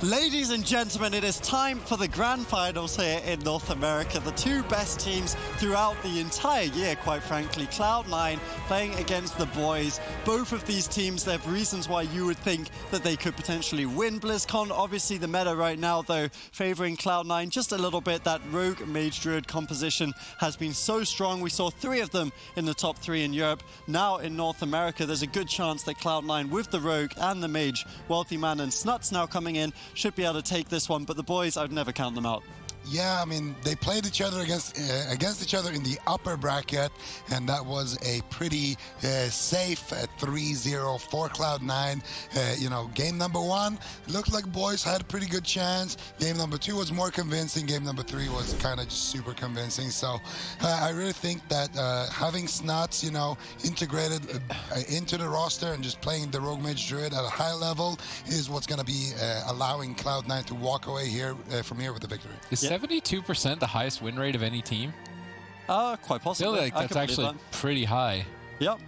Ladies and gentlemen, it is time for the grand finals here in North America. The two best teams throughout the entire year, quite frankly. Cloud9 playing against the boys. Both of these teams, they have reasons why you would think that they could potentially win BlizzCon. Obviously, the meta right now, though, favoring Cloud9 just a little bit. That Rogue Mage Druid composition has been so strong. We saw 3 of them in the top 3 in Europe. Now in North America, there's a good chance that Cloud9 with the Rogue and the Mage, Wealthy Man and Snuts now coming in, should be able to take this one, but the boys, I'd never count them out. Yeah, I mean, they played each other against each other in the upper bracket, and that was a pretty safe 3-0 for Cloud9. You know, game number 1 looked like boys had a pretty good chance. Game number 2 was more convincing. Game number 3 was kind of just super convincing. So I really think that having Snuts, you know, integrated into the roster and just playing the Rogue Mage Druid at a high level is what's going to be allowing Cloud9 to walk away here from here with the victory. Is 72% the highest win rate of any team? Quite possibly. I feel like that's actually pretty high. Yep.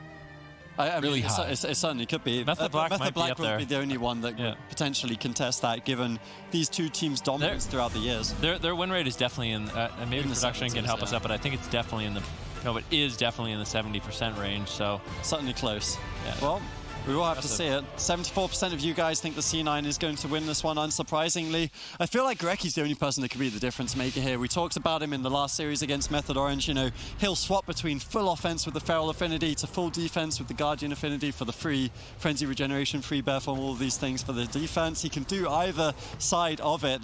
I really mean, high. It certainly could be. Method Black might be up would there. be the only one that could potentially contest that, given these two teams' dominance throughout the years. Their win rate is definitely in, maybe in production can help us out, but I think it's definitely in the, no, it is definitely in the 70% range, so. Certainly close. Yeah. Well, we will have to see it. 74% of you guys think the C9 is going to win this one, unsurprisingly. I feel like Gorecki's the only person that could be the difference maker here. We talked about him in the last series against Method Orange. You know, he'll swap between full offense with the Feral Affinity to full defense with the Guardian Affinity for the free Frenzy Regeneration, free Bear Form, all of these things for the defense. He can do either side of it.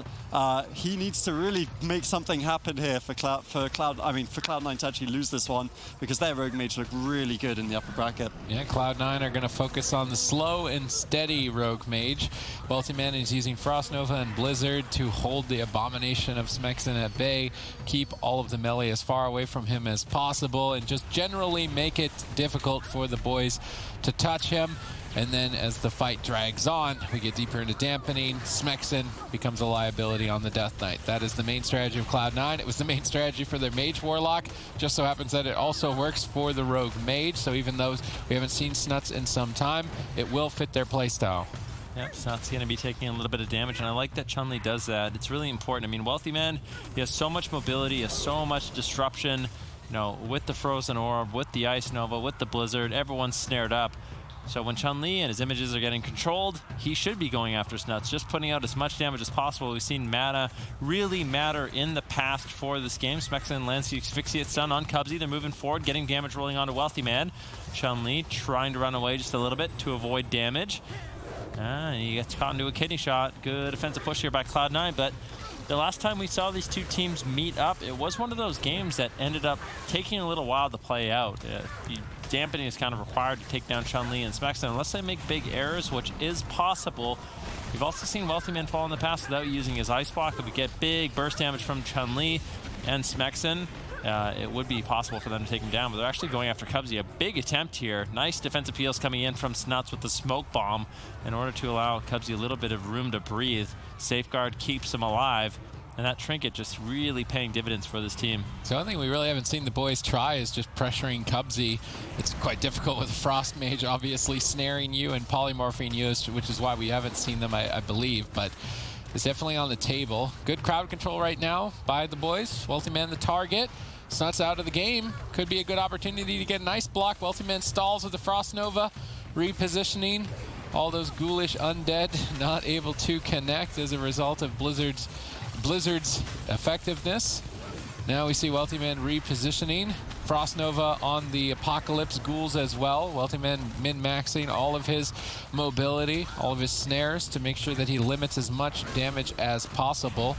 He needs to really make something happen here for Cloud9 to actually lose this one, because their Rogue Mage look really good in the upper bracket. Yeah, Cloud9 are going to focus on the slow and steady Rogue Mage. Wealthy Man is using Frost Nova and Blizzard to hold the abomination of Smexen at bay, keep all of the melee as far away from him as possible, and just generally make it difficult for the boys to touch him. And then as the fight drags on, we get deeper into dampening. Smexen becomes a liability on the Death Knight. That is the main strategy of Cloud9. It was the main strategy for their Mage Warlock. Just so happens that it also works for the Rogue Mage. So even though we haven't seen Snuts in some time, it will fit their playstyle. Yep, Snuts going to be taking a little bit of damage, and I like that Chun-Li does that. It's really important. I mean, Wealthy Man, he has so much mobility, he has so much disruption. You know, with the Frozen Orb, with the Ice Nova, with the Blizzard, everyone's snared up. So when Chun-Li and his images are getting controlled, he should be going after Snuts, just putting out as much damage as possible. We've seen mana really matter in the past for this game. Smexen lands the Asphyxiate Stun on Cubsy. They're moving forward, getting damage rolling onto Wealthy Man. Chun-Li trying to run away just a little bit to avoid damage. He gets caught into a kidney shot. Good offensive push here by Cloud9, but the last time we saw these two teams meet up, it was one of those games that ended up taking a little while to play out. Dampening is kind of required to take down Chun-Li and Smexen, unless they make big errors, which is possible. We've also seen Wealthy Man fall in the past without using his Ice Block. If we get big burst damage from Chun-Li and Smexen, it would be possible for them to take him down, but they're actually going after Cubsy. A big attempt here. Nice defensive heals coming in from Snuts with the Smoke Bomb in order to allow Cubsy a little bit of room to breathe. Safeguard keeps him alive, and that Trinket just really paying dividends for this team. So one thing we really haven't seen the boys try is just pressuring Cubsy. It's quite difficult with Frost Mage, obviously snaring you and polymorphing you, which is why we haven't seen them, I believe, but it's definitely on the table. Good crowd control right now by the boys. Wealthy Man the target. Snuts out of the game. Could be a good opportunity to get an Ice Block. Wealthy Man stalls with the Frost Nova, repositioning. All those ghoulish undead not able to connect as a result of Blizzard's effectiveness. Now we see Wealthy Man repositioning. Frost Nova on the Apocalypse ghouls as well. Wealthy Man min-maxing all of his mobility, all of his snares to make sure that he limits as much damage as possible.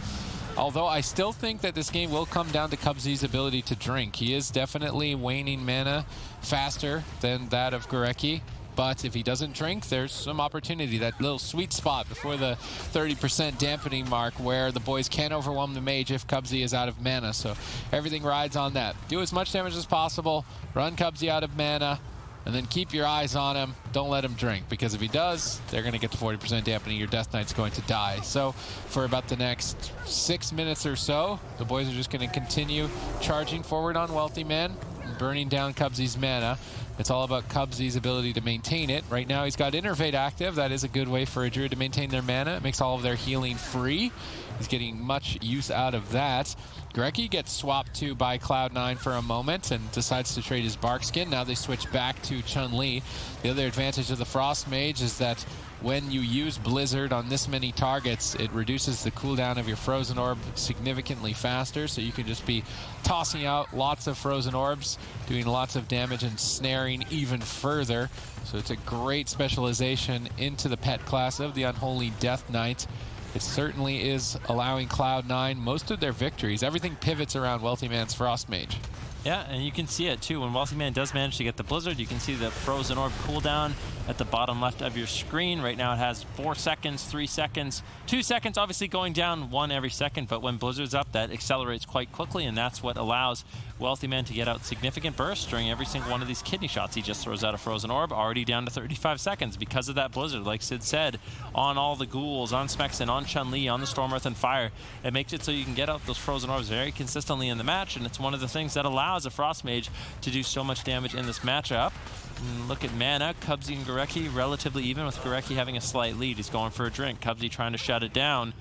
Although I still think that this game will come down to Cubsy's ability to drink. He is definitely waning mana faster than that of Gorecki. But if he doesn't drink, there's some opportunity, that little sweet spot before the 30% dampening mark where the boys can overwhelm the mage if Cubsy is out of mana. So everything rides on that. Do as much damage as possible, run Cubsy out of mana, and then keep your eyes on him. Don't let him drink, because if he does, they're going to get to 40% dampening. Your Death Knight's going to die. So for about the next 6 minutes or so, the boys are just going to continue charging forward on Wealthy Man. and burning down Cubsy's mana. It's all about Cubsy's ability to maintain it. Right now he's got Innervate active. That is a good way for a Druid to maintain their mana. It makes all of their healing free. He's getting much use out of that. Greki gets swapped to by Cloud9 for a moment and decides to trade his Barkskin. Now they switch back to Chun-Li. The other advantage of the Frost Mage is that when you use Blizzard on this many targets, it reduces the cooldown of your Frozen Orb significantly faster, so you can just be tossing out lots of Frozen Orbs, doing lots of damage and snaring even further. So it's a great specialization into the pet class of the Unholy Death Knight. It certainly is allowing Cloud9 most of their victories. Everything pivots around Wealthy Man's Frost Mage. Yeah, and you can see it too. When Wealthy Man does manage to get the Blizzard, you can see the Frozen Orb cooldown at the bottom left of your screen. Right now it has 4 seconds, 3 seconds, 2 seconds, obviously going down 1 every second, but when Blizzard's up, that accelerates quite quickly, and that's what allows Wealthy Man to get out significant bursts during every single one of these kidney shots. He just throws out a Frozen Orb, already down to 35 seconds because of that Blizzard, like Sid said, on all the ghouls, on Smexen, on Chun-Li, on the Storm, Earth, and Fire. It makes it so you can get out those Frozen Orbs very consistently in the match, and it's one of the things that allows a Frost Mage to do so much damage in this matchup. And look at mana. Cubsy and Gareki relatively even, with Gareki having a slight lead. He's going for a drink. Cubsy trying to shut it down.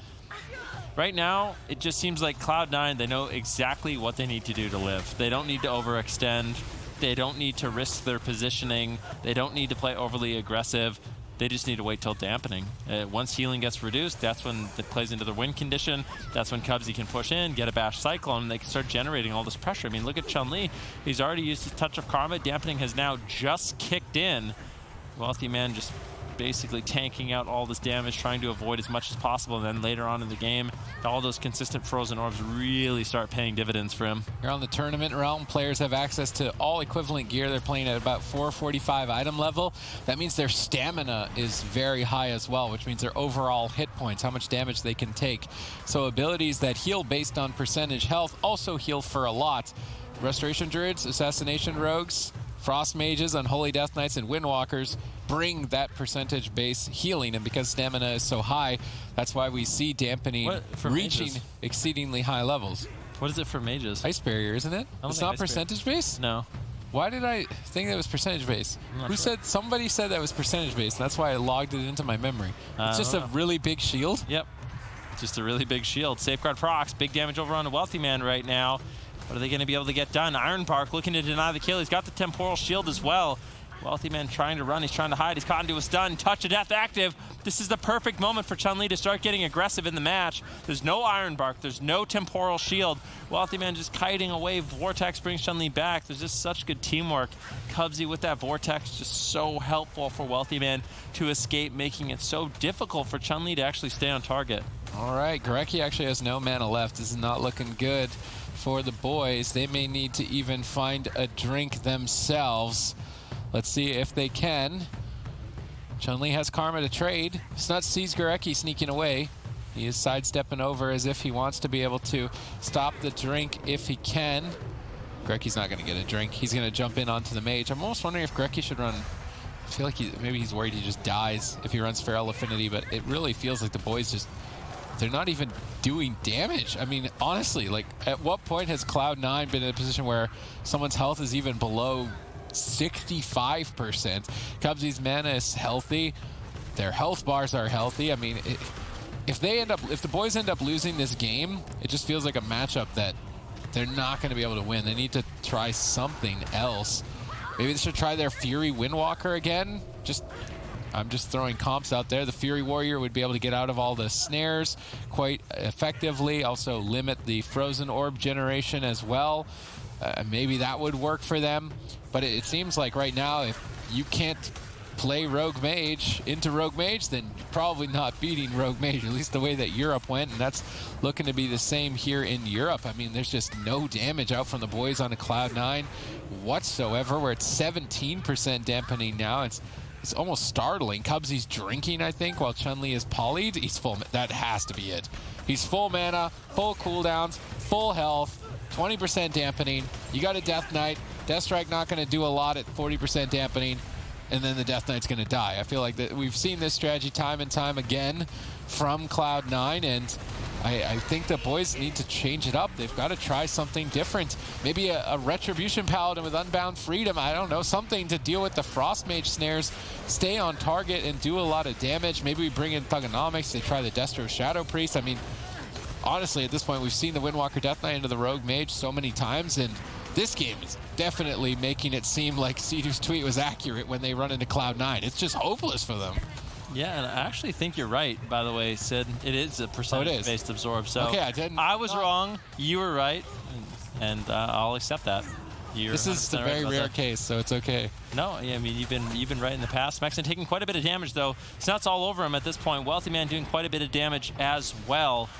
Right now, it just seems like Cloud9, they know exactly what they need to do to live. They don't need to overextend. They don't need to risk their positioning. They don't need to play overly aggressive. They just need to wait till dampening. Once healing gets reduced, that's when it plays into the win condition. That's when Cubsy can push in, get a Bash Cyclone, and they can start generating all this pressure. I mean, look at Chun-Li. He's already used his Touch of Karma. Dampening has now just kicked in. Wealthy Man just basically tanking out all this damage, trying to avoid as much as possible, and then later on in the game, all those consistent Frozen Orbs really start paying dividends for him. Here on the tournament realm, players have access to all equivalent gear. They're playing at about 445 item level. That means their stamina is very high as well, which means their overall hit points, how much damage they can take. So abilities that heal based on percentage health also heal for a lot. Restoration Druids, Assassination Rogues, Frost Mages, Unholy Death Knights, and Windwalkers bring that percentage base healing, and because stamina is so high, that's why we see dampening reaching mages? Exceedingly high levels. What is it for mages? Ice Barrier, isn't it? It's not percentage base? No. Why did I think that was percentage base? Who said? Somebody said that was percentage base, and that's why I logged it into my memory. It's just a really big shield? Yep. Just a really big shield. Safeguard procs, big damage over on the Wealthy Man right now. What are they going to be able to get done? Iron Bark looking to deny the kill. He's got the Temporal Shield as well. Wealthy Man trying to run. He's trying to hide. He's caught into a stun. Touch of Death active. This is the perfect moment for Chun-Li to start getting aggressive in the match. There's no Iron Bark. There's no Temporal Shield. Wealthy Man just kiting away. Vortex brings Chun-Li back. There's just such good teamwork. Cubsy with that Vortex just so helpful for Wealthy Man to escape, making it so difficult for Chun-Li to actually stay on target. All right, Gareki actually has no mana left. This is not looking good for the boys. They may need to even find a drink themselves. Let's see if they can. Chun-Li has Karma to trade. Snut sees Gareki sneaking away. He is sidestepping over as if he wants to be able to stop the drink if he can. Gareki's not going to get a drink. He's going to jump in onto the mage. I'm almost wondering if Gareki should run. I feel like maybe he's worried he just dies if he runs Feral Affinity, but it really feels like the boys just, they're not even doing damage. I mean, honestly, like, at what point has Cloud9 been in a position where someone's health is even below 65%? Cubsy's mana is healthy. Their health bars are healthy. I mean, if the boys end up losing this game, it just feels like a matchup that they're not going to be able to win. They need to try something else. Maybe they should try their Fury Windwalker again. I'm just throwing comps out there. The Fury Warrior would be able to get out of all the snares quite effectively, also limit the Frozen Orb generation as well. Maybe that would work for them. But it seems like right now, if you can't play Rogue Mage into Rogue Mage, then you're probably not beating Rogue Mage, at least the way that Europe went, and that's looking to be the same here in Europe. I mean, there's just no damage out from the boys on a Cloud9 whatsoever. We're at 17% dampening now. It's almost startling. Cubsy's drinking, I think, while Chun-Li is polyed. He's full. That has to be it. He's full mana, full cooldowns, full health, 20% dampening. You got a Death Knight. Death Strike not going to do a lot at 40% dampening, and then the Death Knight's going to die. I feel like that we've seen this strategy time and time again from Cloud9, and I think the boys need to change it up. They've got to try something different. Maybe a Retribution Paladin with Unbound Freedom. I don't know, something to deal with the Frost Mage snares, stay on target and do a lot of damage. Maybe we bring in Thugonomics. They try the Destro Shadow Priest. I mean, honestly, at this point, we've seen the Windwalker Death Knight into the Rogue Mage so many times, and this game is definitely making it seem like Seedu's tweet was accurate when they run into Cloud9. It's just hopeless for them. Yeah, and I actually think you're right, by the way, Sid. It is a percentage-based absorb. So okay, I was wrong. You were right, and I'll accept that. This is the very rare case, so it's okay. No, yeah, I mean, you've been right in the past. Smexon taking quite a bit of damage, though. Snuts all over him at this point. Wealthy Man doing quite a bit of damage as well.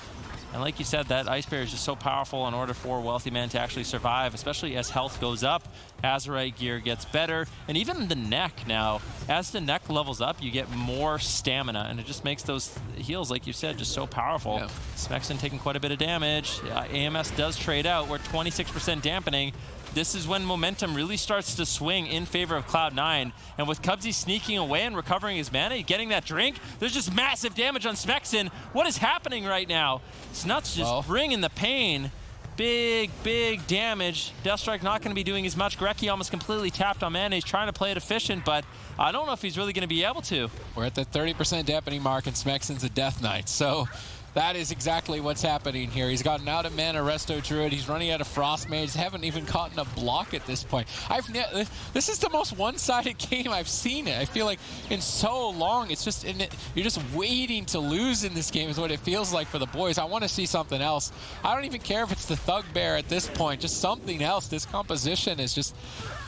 And like you said, that Ice Barrier is just so powerful in order for Wealthy Man to actually survive, especially as health goes up, Azerite gear gets better, and even the neck now. As the neck levels up, you get more stamina, and it just makes those heals, like you said, just so powerful. Yeah. Smexon taking quite a bit of damage. AMS does trade out. We're 26% dampening. This is when momentum really starts to swing in favor of Cloud9. And with Cubsy sneaking away and recovering his mana, getting that drink, there's just massive damage on Smexon. What is happening right now? Snuts just bringing the pain. Big, big damage. Deathstrike not going to be doing as much. Grecki almost completely tapped on mana. He's trying to play it efficient, but I don't know if he's really going to be able to. We're at the 30% dampening mark, and Smexon's a Death Knight. So that is exactly what's happening here. He's gotten out of mana Resto Druid. He's running out of Frost Mage. Haven't even caught a block at this point. This is the most one-sided game I've seen it. I feel like in so long, it's just you're just waiting to lose in this game is what it feels like for the boys. I want to see something else. I don't even care if it's the Thugbear at this point. Just something else. This composition is just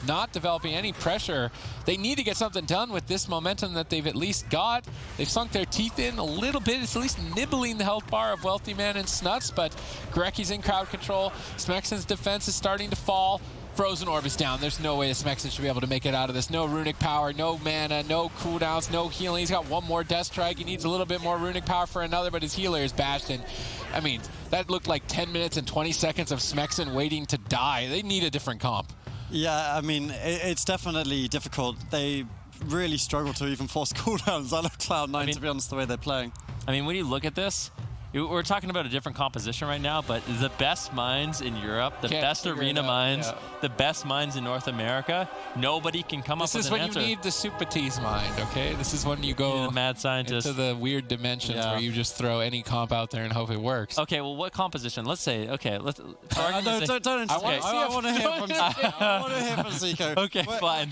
not developing any pressure. They need to get something done with this momentum that they've at least got. They've sunk their teeth in a little bit. It's at least nibbling the health bar of Wealthy Man and Snuts, but Grecki's in crowd control. Smexon's defense is starting to fall. Frozen Orb is down. There's no way that Smexon should be able to make it out of this. No runic power, no mana, no cooldowns, no healing. He's got one more Death Strike. He needs a little bit more runic power for another, but his healer is bashed. And I mean, that looked like 10 minutes and 20 seconds of Smexon waiting to die. They need a different comp. Yeah, I mean, it's definitely difficult. They really struggle to even force cooldowns out of Cloud9, to be honest, the way they're playing. I mean, when you look at this, we're talking about a different composition right now, but the best minds in Europe, the best arena minds, the best minds in North America, nobody can come up with an answer. This is when you need the Supatis mind, okay? This is when you go the mad scientist into the weird dimensions where you just throw any comp out there and hope it works. Okay, well, what composition? Let's say, okay, let's... don't I want to hear from Zico. I want to hear from Zico. Okay, fine.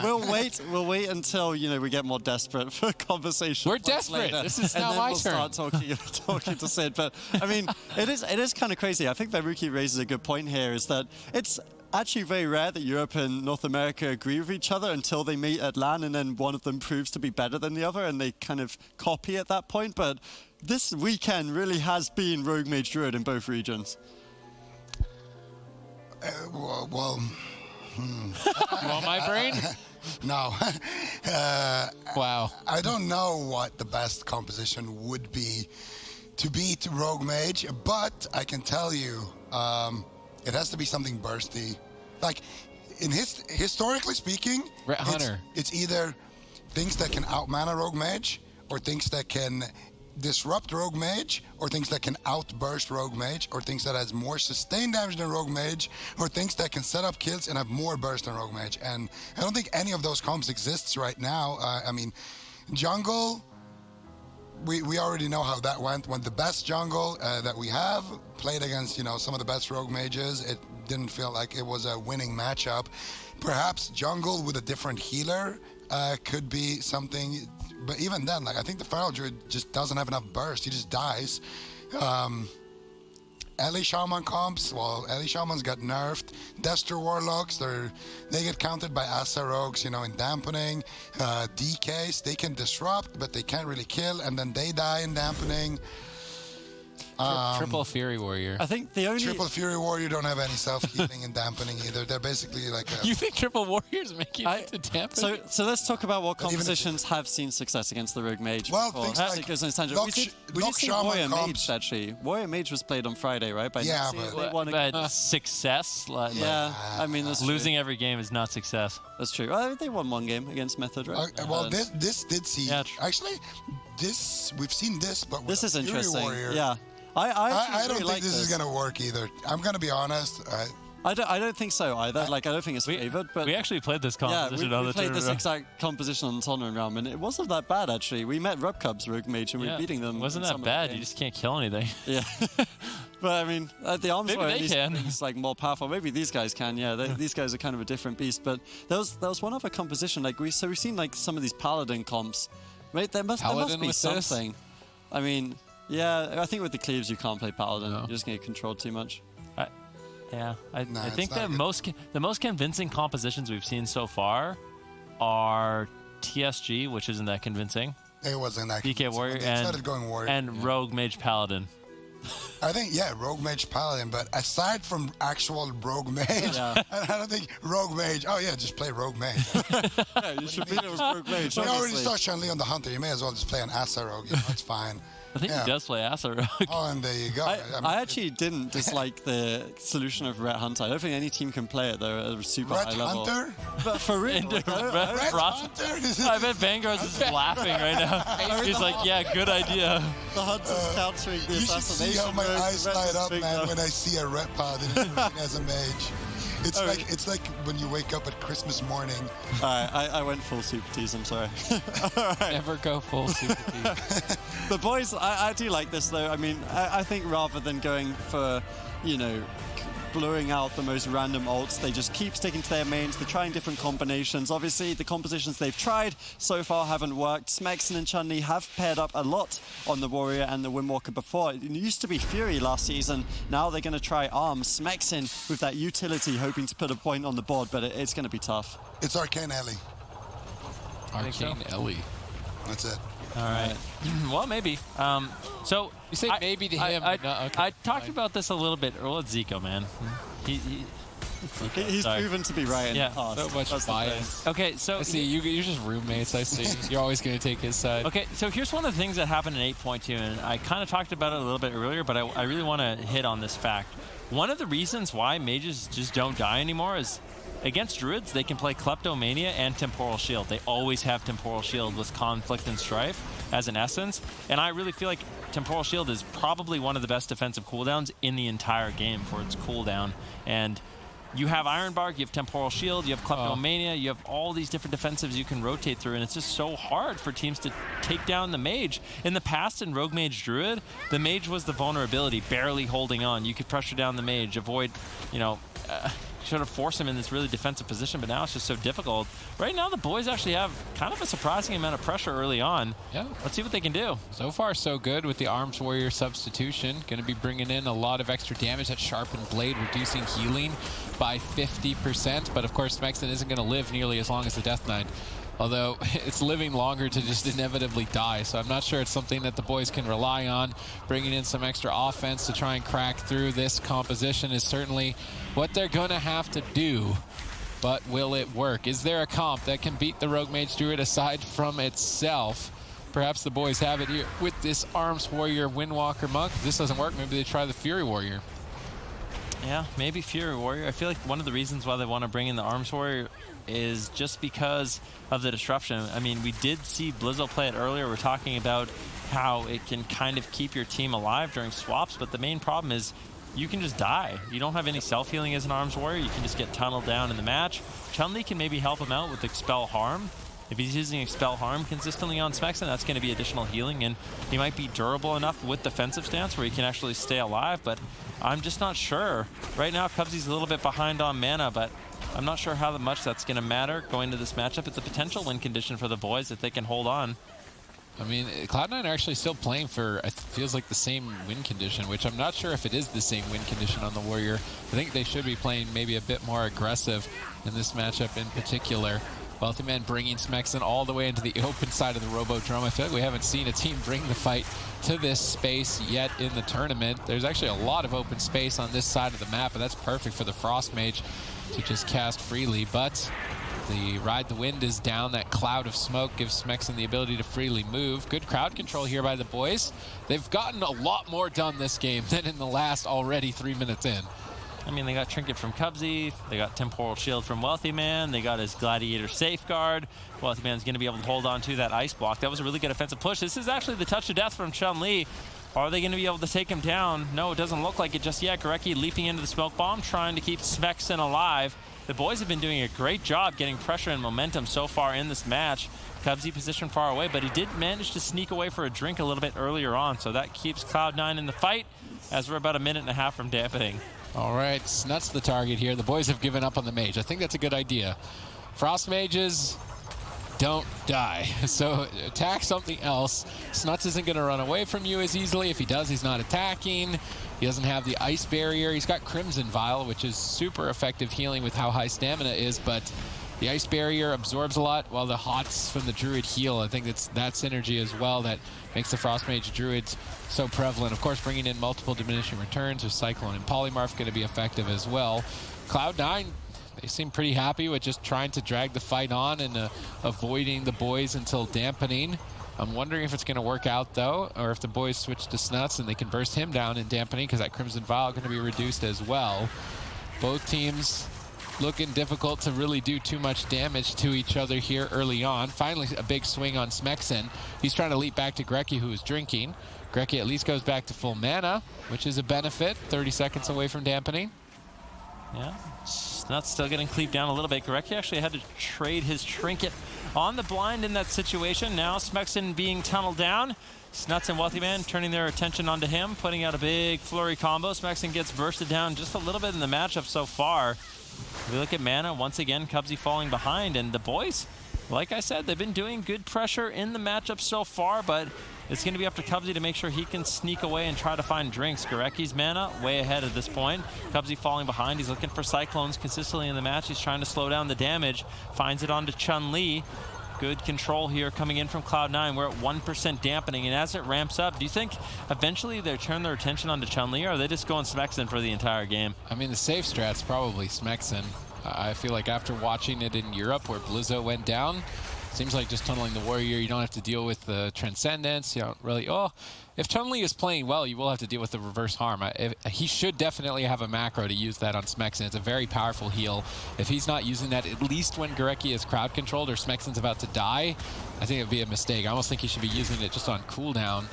We'll wait until, we get more desperate for conversation. We're desperate. Later, this is now my turn. And then we'll start talking to Sid. But, I mean, it is kind of crazy. I think Veruki raises a good point here, is that it's actually very rare that Europe and North America agree with each other until they meet at LAN, and then one of them proves to be better than the other, and they kind of copy at that point. But this weekend really has been Rogue Mage Druid in both regions. You want my brain? No. Wow. I don't know what the best composition would be to beat Rogue Mage, but I can tell you it has to be something bursty. Like, historically speaking, it's either things that can out-mana Rogue Mage, or things that can disrupt Rogue Mage, or things that can outburst Rogue Mage, or things that has more sustained damage than Rogue Mage, or things that can set up kills and have more burst than Rogue Mage. And I don't think any of those comps exists right now. I mean, jungle, we already know how that went. When the best jungle that we have played against, some of the best Rogue Mages, it didn't feel like it was a winning matchup. Perhaps jungle with a different healer could be something. But even then, I think the Feral Druid just doesn't have enough burst. He just dies. Ellie Shaman comps, Ellie Shaman's got nerfed. Destro Warlocks, they get countered by Asa Rogues, in dampening. DKs, they can disrupt, but they can't really kill, and then they die in dampening. Triple Fury Warrior. I think the only... Triple Fury Warrior don't have any self-healing and dampening either. They're basically like a... You think Triple Warrior's making it to dampen? So let's talk about what compositions have seen success against the Rogue Mage. Well, things like we did see Warrior Mage, actually. Warrior Mage was played on Friday, right? But success? I mean, that's losing true. Every game is not success. That's true. They won one game against Method, right? This did see... Actually, we've seen this, but with this is Fury interesting. Warrior. Yeah. I don't think this is going to work either. I'm going to be honest. I don't think so either. Like, I don't think it's favored. But we actually played this composition on the we played this tournament. exact composition on the tournament round, and it wasn't that bad, actually. We met Rub Cubs Rogue Mage, and we were beating them. It wasn't in that some of bad. the You games. just can't kill anything. Yeah. But, I mean, the arms Maybe were they at least can. things, like, more powerful. Maybe these guys can, yeah. These guys are kind of a different beast. But there was one other composition. Like, we've seen, like, some of these Paladin comps. Right? There must be something. I mean, yeah, I think with the cleaves you can't play Paladin. No. You're just going to get controlled too much. I think the most convincing compositions we've seen so far are TSG, which isn't that convincing. It wasn't that DK Warrior started going Warrior. and Rogue Mage Paladin. I think, Rogue Mage Paladin, but aside from actual Rogue Mage, I don't think Rogue Mage, just play Rogue Mage. You should beat it with Rogue Mage. We already saw Chun-Li on the Hunter. You may as well just play an Asa Rogue. It's fine. I think he does play Asa Rogue. Oh, and there you go. I actually didn't dislike the solution of Ret Hunter. I don't think any team can play it, though, at a super Ret high level. Hunter? But for real. Into Like, Ret Hunter? I bet Vanguard's just laughing right now. He's like, yeah, good idea. the Hunter's countering the You should assassination. see how my rogue, eyes Ret light is up, big man, though. when I see a Ret Paladin as a mage. It's like when you wake up at Christmas morning. Alright, I went full Super Tees, I'm sorry. Never go full Super T. The boys, I do like this, though. I mean, I think rather than going for, blowing out the most random ults, they just keep sticking to their mains. They're trying different combinations. Obviously, the compositions they've tried so far haven't worked. Smexen and Chun-Li have paired up a lot on the Warrior and the Windwalker before. It used to be Fury last season. Now they're going to try Arms. Smexen with that utility, hoping to put a point on the board, but it's going to be tough. It's Arcane Ellie. Arcane Ellie. That's it. All right. Well, maybe. So You say maybe to him. I no, okay, talked fine. about this a little bit. Well, it's Zico, man. He's Sorry. proven to be right in Yeah. the past. So much That's the bias. thing. Okay, so I see, you're just roommates, I see. You're always going to take his side. Okay, so here's one of the things that happened in 8.2, and I kind of talked about it a little bit earlier, but I really want to hit on this fact. One of the reasons why mages just don't die anymore is against druids, they can play Kleptomania and Temporal Shield. They always have Temporal Shield with Conflict and Strife as an essence, and I really feel like Temporal Shield is probably one of the best defensive cooldowns in the entire game for its cooldown. And you have Iron Bark, you have Temporal Shield, you have Kleptomania, you have all these different defensives you can rotate through, and it's just so hard for teams to take down the mage. In the past, in Rogue Mage Druid, the mage was the vulnerability, barely holding on. You could pressure down the mage, avoid, sort of force him in this really defensive position, but now it's just so difficult. Right now, the boys actually have kind of a surprising amount of pressure early on. Yeah. Let's see what they can do. So far, so good with the Arms Warrior substitution. Going to be bringing in a lot of extra damage. That Sharpened Blade reducing healing by 50%. But of course, Smexen isn't going to live nearly as long as the Death Knight. Although it's living longer to just inevitably die. So I'm not sure it's something that the boys can rely on. Bringing in some extra offense to try and crack through this composition is certainly what they're going to have to do. But will it work? Is there a comp that can beat the Rogue Mage Druid aside from itself? Perhaps the boys have it here with this Arms Warrior Windwalker Monk. If this doesn't work, maybe they try the Fury Warrior. Yeah, maybe Fury Warrior. I feel like one of the reasons why they want to bring in the Arms Warrior is just because of the disruption. I mean, we did see Blizzo play it earlier. We're talking about how it can kind of keep your team alive during swaps, but the main problem is you can just die. You don't have any self-healing as an Arms Warrior. You can just get tunneled down in the match. Chun-Li can maybe help him out with Expel Harm. If he's using Expel Harm consistently on Smexen, that's going to be additional healing, and he might be durable enough with defensive stance where he can actually stay alive, but I'm just not sure. Right now, Cubsy's a little bit behind on mana, but I'm not sure how much that's going to matter going to this matchup. It's a potential win condition for the boys if they can hold on. I mean, Cloud9 are actually still playing for, it feels like the same win condition, which I'm not sure if it is the same win condition on the Warrior. I think they should be playing maybe a bit more aggressive in this matchup in particular. Wealthy Man bringing Smexen all the way into the open side of the Robodrome. I feel like we haven't seen a team bring the fight to this space yet in the tournament. There's actually a lot of open space on this side of the map, and that's perfect for the Frost Mage to just cast freely. But the Ride the Wind is down. That cloud of smoke gives Smexen the ability to freely move. Good crowd control here by the boys. They've gotten a lot more done this game than in the last already 3 minutes in. I mean, they got Trinket from Cubsy, they got Temporal Shield from Wealthy Man, they got his Gladiator Safeguard. Wealthy Man's going to be able to hold on to that Ice Block. That was a really good offensive push. This is actually the touch of death from Chun-Li. Are they going to be able to take him down? No, it doesn't look like it just yet. Gorecki leaping into the smoke bomb, trying to keep Smexen alive. The boys have been doing a great job getting pressure and momentum so far in this match. Cubsy positioned far away, but he did manage to sneak away for a drink a little bit earlier on, so that keeps Cloud9 in the fight as we're about a minute and a half from dampening. All right, Snuts the target here. The boys have given up on the mage. I think that's a good idea. Frost mages don't die, so attack something else. Snuts isn't going to run away from you as easily. If he does, he's not attacking. He doesn't have the ice barrier. He's got Crimson Vial, which is super effective healing with how high stamina is, but the ice barrier absorbs a lot while the hots from the druid heal. I think it's that synergy as well that makes the Frost Mage druids so prevalent. Of course, bringing in multiple diminishing returns with Cyclone and Polymorph going to be effective as well. Cloud9, they seem pretty happy with just trying to drag the fight on and avoiding the boys until dampening. I'm wondering if it's going to work out, though, or if the boys switch to Snuts and they can burst him down in dampening, because that Crimson Vial going to be reduced as well. Both teams looking difficult to really do too much damage to each other here early on. Finally, a big swing on Smexen. He's trying to leap back to Gorecki, who is drinking. Gorecki at least goes back to full mana, which is a benefit. 30 seconds away from dampening. Yeah, Snuts still getting cleaved down a little bit. Gorecki actually had to trade his trinket on the blind in that situation. Now Smexen being tunneled down. Snuts and Wealthy Man turning their attention onto him, putting out a big flurry combo. Smexen gets bursted down just a little bit in the matchup so far. If we look at mana, once again, Cubsy falling behind, and the boys, like I said, they've been doing good pressure in the matchup so far, but it's going to be up to Cubsy to make sure he can sneak away and try to find drinks. Gorecki's mana way ahead at this point. Cubsy falling behind. He's looking for Cyclones consistently in the match. He's trying to slow down the damage. Finds it onto Chun-Li. Good control here coming in from Cloud9. We're at 1% dampening, and as it ramps up, do you think eventually they turn their attention onto Chun-Li, or are they just going Smexen for the entire game? I mean, the safe strat's probably Smexen. I feel like after watching it in Europe where Blizzo went down, seems like just tunneling the warrior, you don't have to deal with the transcendence. You don't really, if Chun-Li is playing well, you will have to deal with the reverse harm. He should definitely have a macro to use that on Smexen. It's a very powerful heal. If he's not using that, at least when Gorecki is crowd controlled or Smexen's about to die, I think it would be a mistake. I almost think he should be using it just on cooldown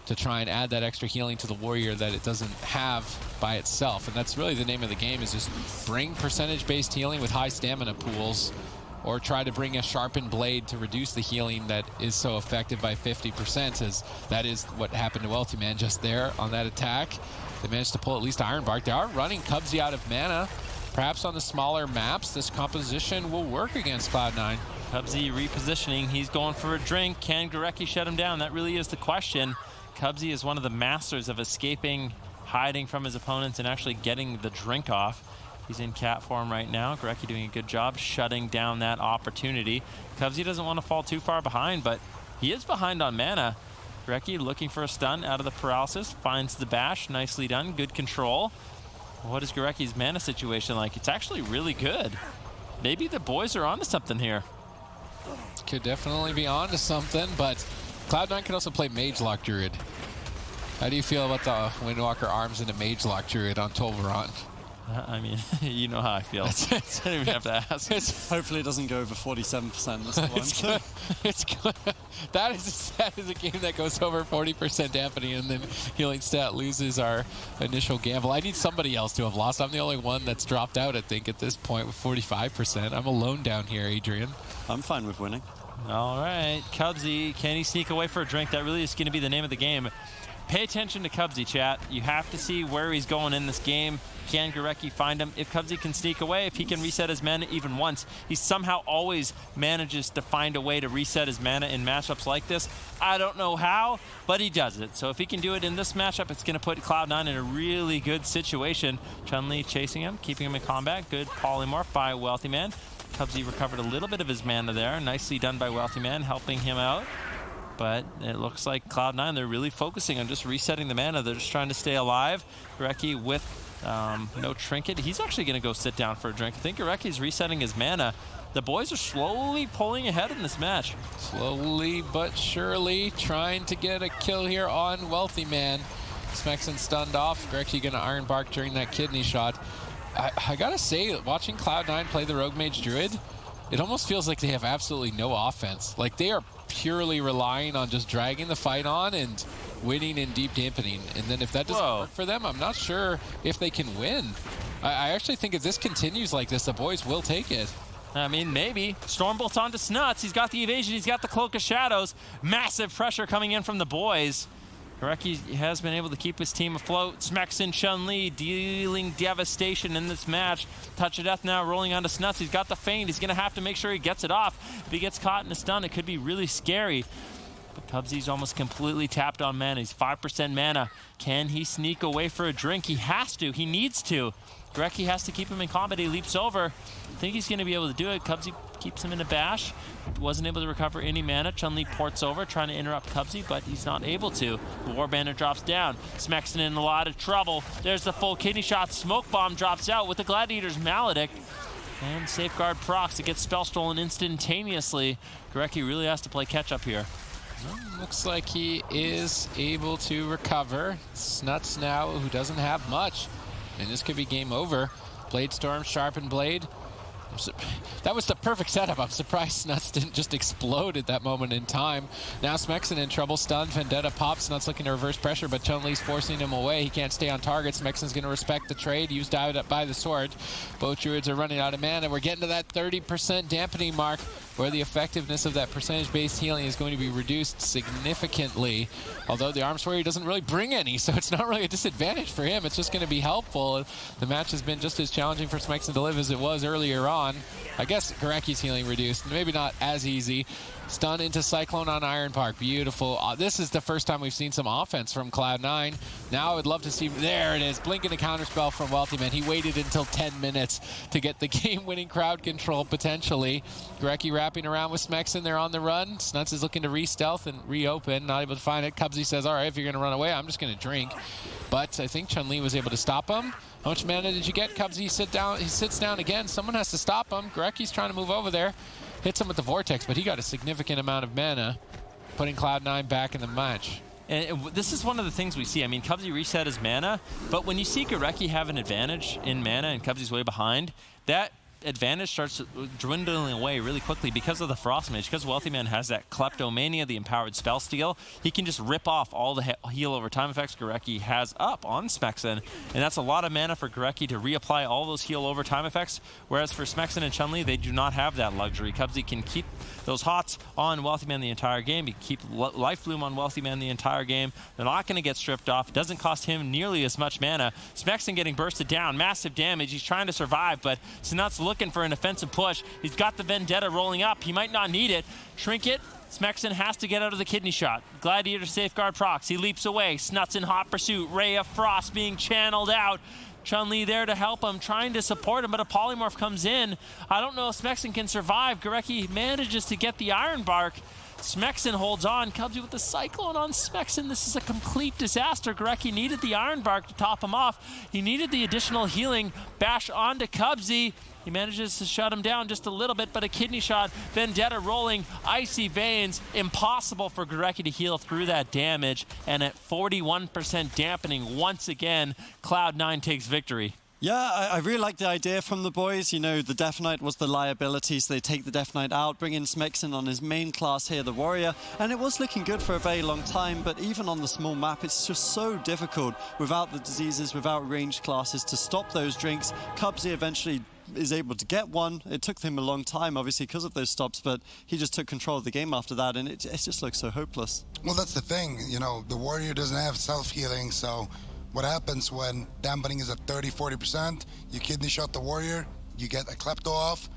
to try and add that extra healing to the warrior that it doesn't have by itself. And that's really the name of the game, is just bring percentage-based healing with high stamina pools, or try to bring a sharpened blade to reduce the healing that is so effective by 50%, as that is what happened to Wealthy Man just there on that attack. They managed to pull at least Iron Bark. They are running Cubsy out of mana. Perhaps on the smaller maps, this composition will work against Cloud9. Cubsy repositioning. He's going for a drink. Can Gorecki shut him down? That really is the question. Cubsy is one of the masters of escaping, hiding from his opponents, and actually getting the drink off. He's in cat form right now. Gorecki doing a good job shutting down that opportunity. Cubsy doesn't want to fall too far behind, but he is behind on mana. Gorecki looking for a stun out of the paralysis. Finds the bash. Nicely done. Good control. What is Gorecki's mana situation like? It's actually really good. Maybe the boys are onto something here. Could definitely be onto something, but Cloud9 can also play Mage Lock Druid. How do you feel about the Windwalker Arms and a Mage Lock Druid on Tolvaron? I mean, you know how I feel. I don't even have to ask. Hopefully it doesn't go over 47%. That's the one. It's good. That is a game that goes over 40% dampening, and then Healing Stat loses our initial gamble. I need somebody else to have lost. I'm the only one that's dropped out, I think, at this point with 45%. I'm alone down here, Adrian. I'm fine with winning. All right, Cubsy, can he sneak away for a drink? That really is going to be the name of the game. Pay attention to Cubsy, chat. You have to see where he's going in this game. Can Gorecki find him? If Cubsy can sneak away, if he can reset his mana even once, he somehow always manages to find a way to reset his mana in matchups like this. I don't know how, but he does it. So if he can do it in this matchup, it's going to put Cloud9 in a really good situation. Chun-Li chasing him, keeping him in combat. Good polymorph by Wealthy Man. Cubsy recovered a little bit of his mana there. Nicely done by Wealthy Man, helping him out. But it looks like Cloud9, they're really focusing on just resetting the mana. They're just trying to stay alive. Gorecki with no trinket. He's actually going to go sit down for a drink. I think Gorecki's resetting his mana. The boys are slowly pulling ahead in this match. Slowly but surely trying to get a kill here on Wealthy Man. Smexen stunned off. Gorecki going to Iron Bark during that kidney shot. I got to say, watching Cloud9 play the Rogue Mage Druid, it almost feels like they have absolutely no offense. Like, they are purely relying on just dragging the fight on and winning in deep dampening. And then if that doesn't work for them, I'm not sure if they can win. I actually think if this continues like this, the boys will take it. I mean, maybe. Stormbolt's onto Snuts. He's got the evasion. He's got the Cloak of Shadows. Massive pressure coming in from the boys. Gorecki has been able to keep his team afloat. Smexon, Chun-Li dealing devastation in this match. Touch of Death now rolling onto Snuts. He's got the feint. He's going to have to make sure he gets it off. If he gets caught in a stun, it could be really scary. But Cubsy's almost completely tapped on mana. He's 5% mana. Can he sneak away for a drink? He has to. He needs to. Gorecki has to keep him in combat. He leaps over. I think he's going to be able to do it. Cubsy keeps him in a bash. Wasn't able to recover any mana. Chun-Li ports over, trying to interrupt Cubsy, but he's not able to. The Warbandit drops down. Smexon in a lot of trouble. There's the full kidney shot. Smoke Bomb drops out with the Gladiator's Maledict. And Safeguard procs. It gets spell stolen instantaneously. Gorecki really has to play catch up here. Well, looks like he is able to recover. Snuts now, who doesn't have much. And this could be game over. Blade Storm, Sharpened Blade. That was the perfect setup. I'm surprised Snuts didn't just explode at that moment in time. Now Smexon in trouble. Stunned. Vendetta pops. Snuts looking to reverse pressure, but Chun-Li's forcing him away. He can't stay on target. Smexon's going to respect the trade. Used out up by the sword. Both Druids are running out of mana. We're getting to that 30% dampening mark where the effectiveness of that percentage-based healing is going to be reduced significantly. Although the Arms Warrior doesn't really bring any, so it's not really a disadvantage for him. It's just going to be helpful. The match has been just as challenging for Smexon to live as it was earlier on. I guess Gorecki's healing reduced. Maybe not as easy. Stun into Cyclone on Iron Park. Beautiful. This is the first time we've seen some offense from Cloud9. Now I would love to see... There it is. Blink and a counterspell from Wealthyman. He waited until 10 minutes to get the game-winning crowd control, potentially. Gorecki wrapping around with Smexon. They're on the run. Snuts is looking to re-stealth and reopen. Not able to find it. Cubsy says, all right, if you're going to run away, I'm just going to drink. But I think Chun-Li was able to stop him. How much mana did you get, Cubsy? He sits down again. Someone has to stop him. Gorecki's trying to move over there. Hits him with the Vortex, but he got a significant amount of mana, putting Cloud9 back in the match. And this is one of the things we see. I mean, Cubsy reset his mana, but when you see Gorecki have an advantage in mana and Cubsy's way behind, that advantage starts dwindling away really quickly because of the Frost Mage. Because Wealthyman has that Kleptomania, the empowered spell steal, he can just rip off all the heal over time effects Gorecki has up on Smexon, and that's a lot of mana for Gorecki to reapply all those heal over time effects, whereas for Smexon and Chun-Li, they do not have that luxury. Cubsy can keep those hots on Wealthyman the entire game. He can keep Life Bloom on Wealthyman the entire game. They're not going to get stripped off. It doesn't cost him nearly as much mana. Smexon getting bursted down, massive damage. He's trying to survive, but Snuts looking for an offensive push. He's got the Vendetta rolling up. He might not need it. Trinket. Smexon has to get out of the kidney shot. Gladiator Safeguard procs. He leaps away. Snuts in hot pursuit. Ray of Frost being channeled out. Chun-Li there to help him, trying to support him, but a polymorph comes in. I don't know if Smexon can survive. Gorecki manages to get the Iron Bark. Smexon holds on. Cubsy with the Cyclone on Smexon. This is a complete disaster. Gorecki needed the Iron Bark to top him off. He needed the additional healing. Bash onto Cubsy. He manages to shut him down just a little bit, but a kidney shot. Vendetta rolling, Icy Veins. Impossible for Gorecki to heal through that damage. And at 41% dampening, once again, Cloud9 takes victory. Yeah, I really like the idea from the boys. You know, the Death Knight was the liability, so they take the Death Knight out, bring in Smexon on his main class here, the Warrior, and it was looking good for a very long time, but even on the small map, it's just so difficult without the diseases, without ranged classes to stop those drinks. Cubsy eventually is able to get one. It took him a long time, obviously, because of those stops, but he just took control of the game after that, and it just looks so hopeless. Well, that's the thing. You know, the Warrior doesn't have self-healing, so what happens when dampening is at 30-40%, you kidney shot the Warrior, you get a Klepto off,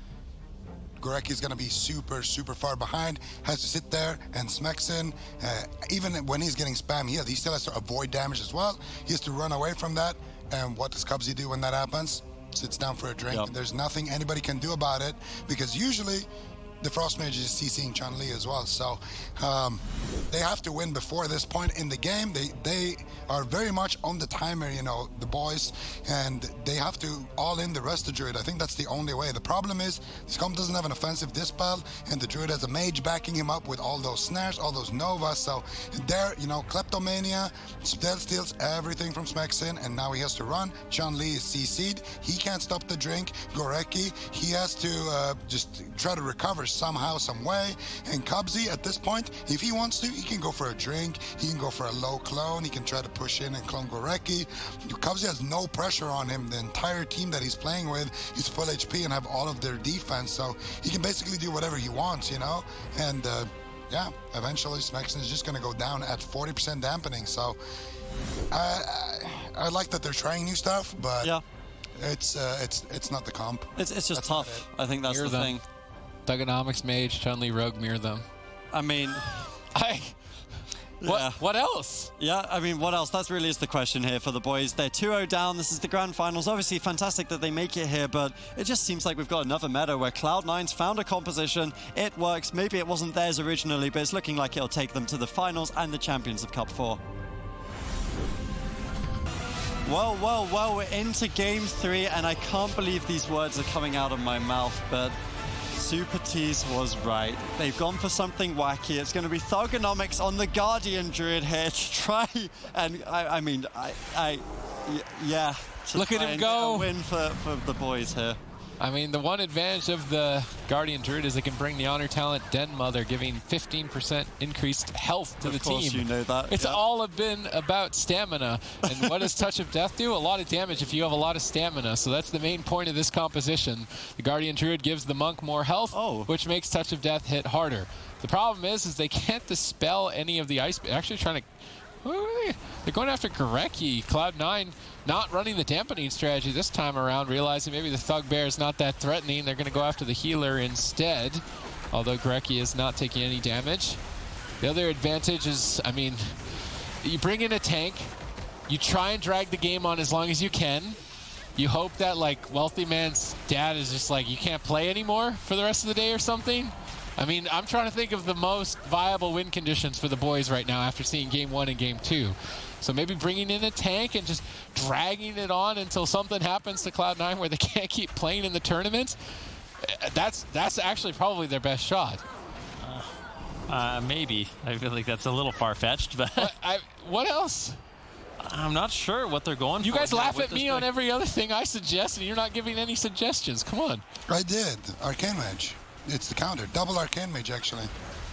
Gorecki is going to be super, super far behind, has to sit there, and Smexon, even when he's getting spam healed, he still has to avoid damage as well. He has to run away from that, and what does Cubsy do when that happens? Sits down for a drink. Yep. There's nothing anybody can do about it, because usually the Frost Mage is CCing Chun-Li as well, so they have to win before this point in the game. They are very much on the timer, you know, the boys, and they have to all in the rest of Druid. I think that's the only way. The problem is this comp doesn't have an offensive dispel, and the Druid has a mage backing him up with all those snares, all those novas, so there, you know, Kleptomania still steals everything from Smexon, and now he has to run. Chun-Li is CC'd. He can't stop the drink. Gorecki, he has to just try to recover somehow, some way. And Cubsy, at this point, if he wants to, he can go for a drink, he can go for a low clone, he can try to push in and clone Gorecki. Cubsy has no pressure on him. The entire team that he's playing with is full HP and have all of their defense, so he can basically do whatever he wants, you know? And yeah, eventually Smexon is just going to go down at 40% dampening, so I like that they're trying new stuff, but Yeah. it's not the comp. It's just That's not tough. I think that's Mirror the them. thing. Thugonomics, Mage, Chun-Li, Rogue, mirror them. I mean, What, Yeah. what else? yeah, I mean, what else? That really is the question here for the boys. They're 2-0 down. This is the grand finals. Obviously, fantastic that they make it here, but it just seems like we've got another meta where Cloud9's found a composition. It works. Maybe it wasn't theirs originally, but it's looking like it'll take them to the finals and the Champions of Cup 4. Well, we're into game 3, and I can't believe these words are coming out of my mouth, but Super Tease was right. They've gone for something wacky. It's going to be Thugonomics on the Guardian Druid here to try, and yeah. To Look at try him and go. get a win for the boys here. I mean, the one advantage of the Guardian Druid is it can bring the Honor Talent Den Mother, giving 15% increased health to the team. Of course you know that. It's yeah. all been about stamina. And what does Touch of Death do? A lot of damage if you have a lot of stamina. So that's the main point of this composition. The Guardian Druid gives the Monk more health, which makes Touch of Death hit harder. The problem is they can't dispel any of the ice. Actually trying to... They're going after Gorecki. Cloud9 not running the dampening strategy this time around, realizing maybe the Thug Bear is not that threatening. They're going to go after the healer instead, although Gorecki is not taking any damage. The other advantage is, I mean, you bring in a tank, you try and drag the game on as long as you can. You hope that, like, Wealthy Man's dad is just like, you can't play anymore for the rest of the day or something. I mean, I'm trying to think of the most viable win conditions for the boys right now after seeing Game 1 and Game 2. So maybe bringing in a tank and just dragging it on until something happens to Cloud9 where they can't keep playing in the tournament. That's actually probably their best shot. Maybe. I feel like that's a little far-fetched, but what else? I'm not sure what they're going for. You guys laugh at me on every other thing I suggest, and you're not giving any suggestions. Come on. I did. Arcane Mage. It's the counter. Double Arcane Mage, actually.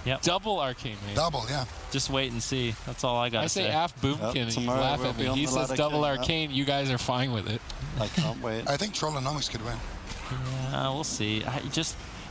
Yep. Double Arcane Mage. Double, yeah. Just wait and see. That's all I got to say. I say Af Boomkin, and you laugh at me. He says double Arcane. You guys are fine with it. I can't wait. I think Trollonomics could win. Yeah, we'll see.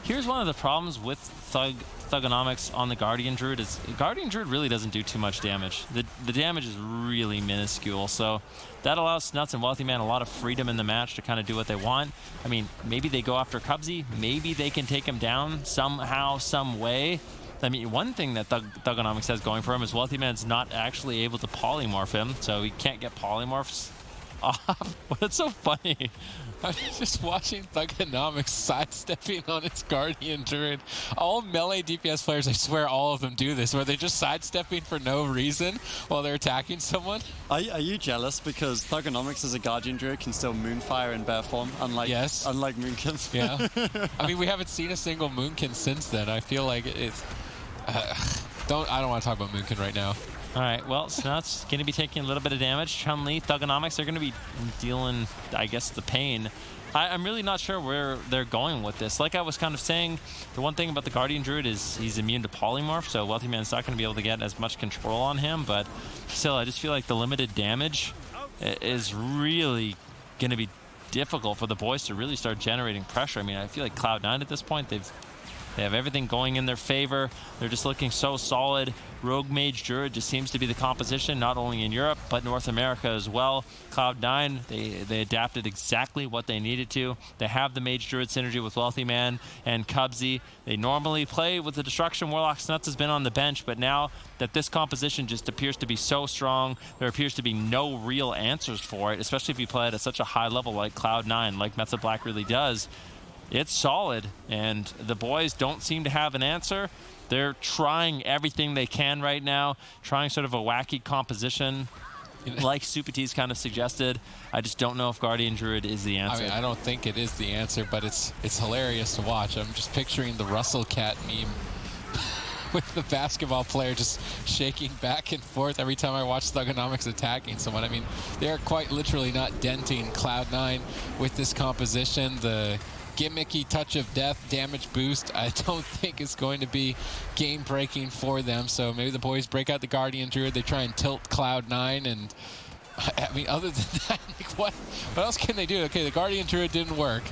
Here's one of the problems with Thugonomics on the Guardian Druid is Guardian Druid really doesn't do too much damage. The damage is really minuscule, so that allows Snuts and Wealthy Man a lot of freedom in the match to kind of do what they want. I mean, maybe they go after Cubsy, maybe they can take him down somehow, some way. I mean, one thing that Thugonomics has going for him is Wealthy Man's not actually able to polymorph him, so he can't get polymorphs off. It's so funny. I'm just watching Thugonomics sidestepping on its Guardian Druid. All melee DPS players, I swear all of them do this, where they're just sidestepping for no reason while they're attacking someone. Are you jealous because Thugonomics as a Guardian Druid can still Moonfire in bear form, unlike Moonkin? Yeah. I mean, we haven't seen a single Moonkin since then. I feel like it's... I don't want to talk about Moonkin right now. All right, well, Snuts going to be taking a little bit of damage. Chun-Li, Thugonomics, they're going to be dealing, I guess, the pain. I'm really not sure where they're going with this. Like I was kind of saying, the one thing about the Guardian Druid is he's immune to polymorph, so Wealthy Man's not going to be able to get as much control on him, but still, I just feel like the limited damage is really going to be difficult for the boys to really start generating pressure. I mean, I feel like Cloud9 at this point, they have everything going in their favor. They're just looking so solid. Rogue Mage Druid just seems to be the composition, not only in Europe, but North America as well. Cloud9, they adapted exactly what they needed to. They have the Mage Druid synergy with Wealthy Man and Cubsy. They normally play with the Destruction Warlock. Snuts has been on the bench, but now that this composition just appears to be so strong, there appears to be no real answers for it, especially if you play it at such a high level like Cloud9, like Method Black really does. It's solid, and the boys don't seem to have an answer. They're trying everything they can right now, trying sort of a wacky composition, like Supatese kind of suggested. I just don't know if Guardian Druid is the answer. I mean, I don't think it is the answer, but it's hilarious to watch. I'm just picturing the Russell Cat meme with the basketball player just shaking back and forth every time I watch Thugonomics attacking someone. I mean, they're quite literally not denting Cloud9 with this composition. The gimmicky touch of death damage boost, I don't think it's going to be game-breaking for them. So maybe the boys break out the Guardian Druid. They try and tilt Cloud9, and I mean, other than that, like, what else can they do? Okay, the Guardian Druid didn't work.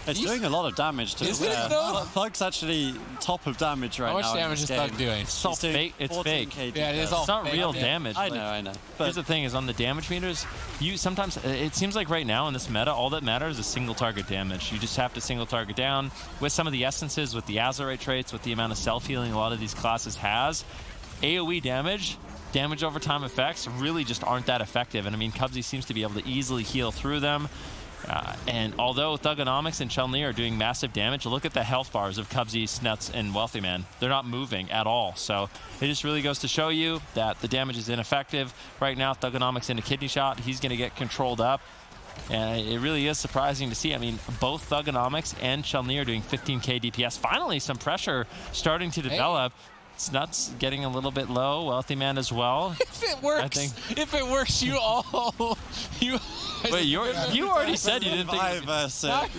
It's doing a lot of damage to Is it though? Thug's actually top of damage right now. How much damage is Thug doing? It's all fake. It's fake. Yeah, it is all It's not fake real damage. damage. I know. But here's the thing: is on the damage meters, you sometimes it seems like right now in this meta, all that matters is single target damage. You just have to single target down with some of the essences, with the Azerite traits, with the amount of self healing a lot of these classes has. AOE damage over time effects really just aren't that effective. And I mean, Cubsy seems to be able to easily heal through them. And although Thugonomics and Chun-Li are doing massive damage, look at the health bars of Cubsy, Snuts, and Wealthy Man. They're not moving at all. So it just really goes to show you that the damage is ineffective. Right now, Thugonomics in a kidney shot. He's going to get controlled up. And it really is surprising to see. I mean, both Thugonomics and Chun-Li are doing 15k DPS. Finally, some pressure starting to develop. Snuts getting a little bit low. Wealthy Man as well. If it works, you all. Wait, you already said you didn't think.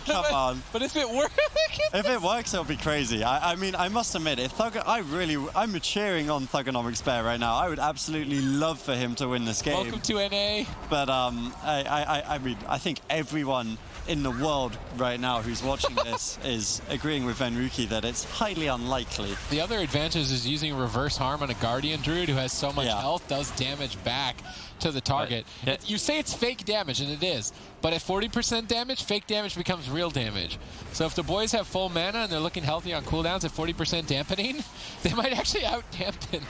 Come on. But if it works, it'll be crazy. I mean, I must admit, if I'm cheering on Thugonomics Bear right now. I would absolutely love for him to win this game. Welcome to NA. But I mean, I think everyone in the world right now who's watching this is agreeing with Venruki that it's highly unlikely. The other advantage is using reverse harm on a Guardian Druid who has so much health, does damage back to the target. You say it's fake damage, and it is, but at 40% damage, fake damage becomes real damage. So if the boys have full mana and they're looking healthy on cooldowns at 40% dampening, they might actually out-dampen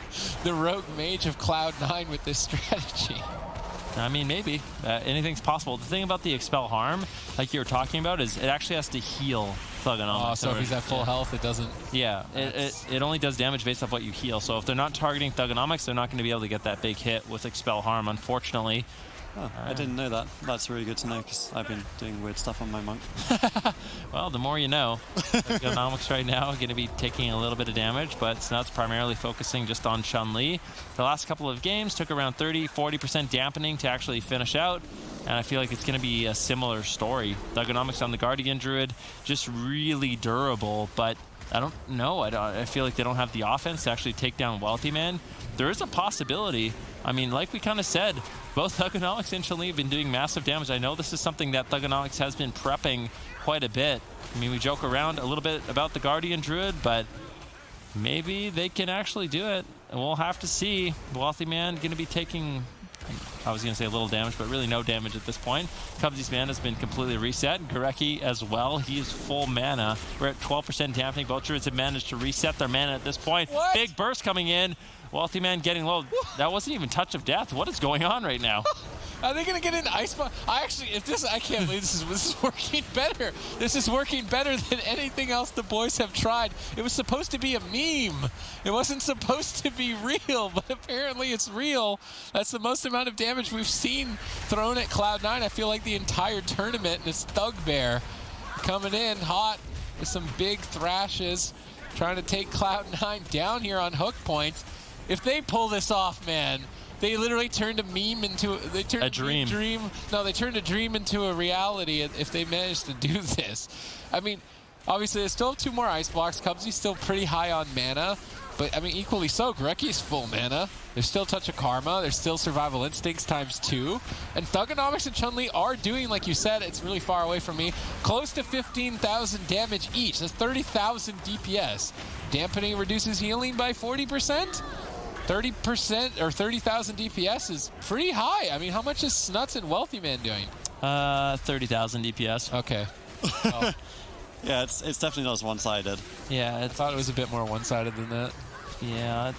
the rogue mage of Cloud9 with this strategy. I mean, maybe. Anything's possible. The thing about the Expel Harm, like you were talking about, is it actually has to heal Thugonomics. Oh, so if he's at full health, it doesn't... Yeah, it only does damage based off what you heal. So if they're not targeting Thugonomics, they're not going to be able to get that big hit with Expel Harm, unfortunately. Oh, I didn't know that. That's really good to know, because I've been doing weird stuff on my monk. Well, the more you know. Thugonomics right now are going to be taking a little bit of damage, but Snuts primarily focusing just on Chun-Li. The last couple of games took around 30-40% dampening to actually finish out, and I feel like it's going to be a similar story. Thugonomics on the Guardian Druid, just really durable, but I don't know. I feel like they don't have the offense to actually take down Wealthy Man. There is a possibility. I mean, like we kind of said, both Thugonomics and Chun-Li have been doing massive damage. I know this is something that Thugonomics has been prepping quite a bit. I mean, we joke around a little bit about the Guardian Druid, but maybe they can actually do it. And we'll have to see. Wealthy Man going to be taking, I was going to say a little damage, but really no damage at this point. Cubsy's mana has been completely reset. Gurecki as well. He is full mana. We're at 12% dampening. Both Druids have managed to reset their mana at this point. What? Big burst coming in. Wealthy Man getting low. That wasn't even touch of death. What is going on right now? Are they going to get an ice bomb? I can't believe this is working better. This is working better than anything else the boys have tried. It was supposed to be a meme. It wasn't supposed to be real, but apparently it's real. That's the most amount of damage we've seen thrown at Cloud9, I feel like the entire tournament, and it's Thugbear coming in hot with some big thrashes, trying to take Cloud9 down here on hook point. If they pull this off, man, they literally turned a meme into a dream. No, they turned a dream into a reality if they managed to do this. I mean, obviously, they still have 2 more ice blocks. Cubsy's still pretty high on mana, but I mean, equally so, Gurecki's full mana. There's still Touch of Karma. There's still Survival Instincts ×2. And Thugonomics and Chun-Li are doing, like you said, it's really far away from me, close to 15,000 damage each. That's 30,000 DPS. Dampening reduces healing by 40%. 30% or 30,000 DPS is pretty high. I mean, how much is Snuts and Wealthy Man doing? 30,000 DPS. Okay. Well, yeah, it's definitely not as one-sided. Yeah, I thought it was a bit more one-sided than that. Yeah,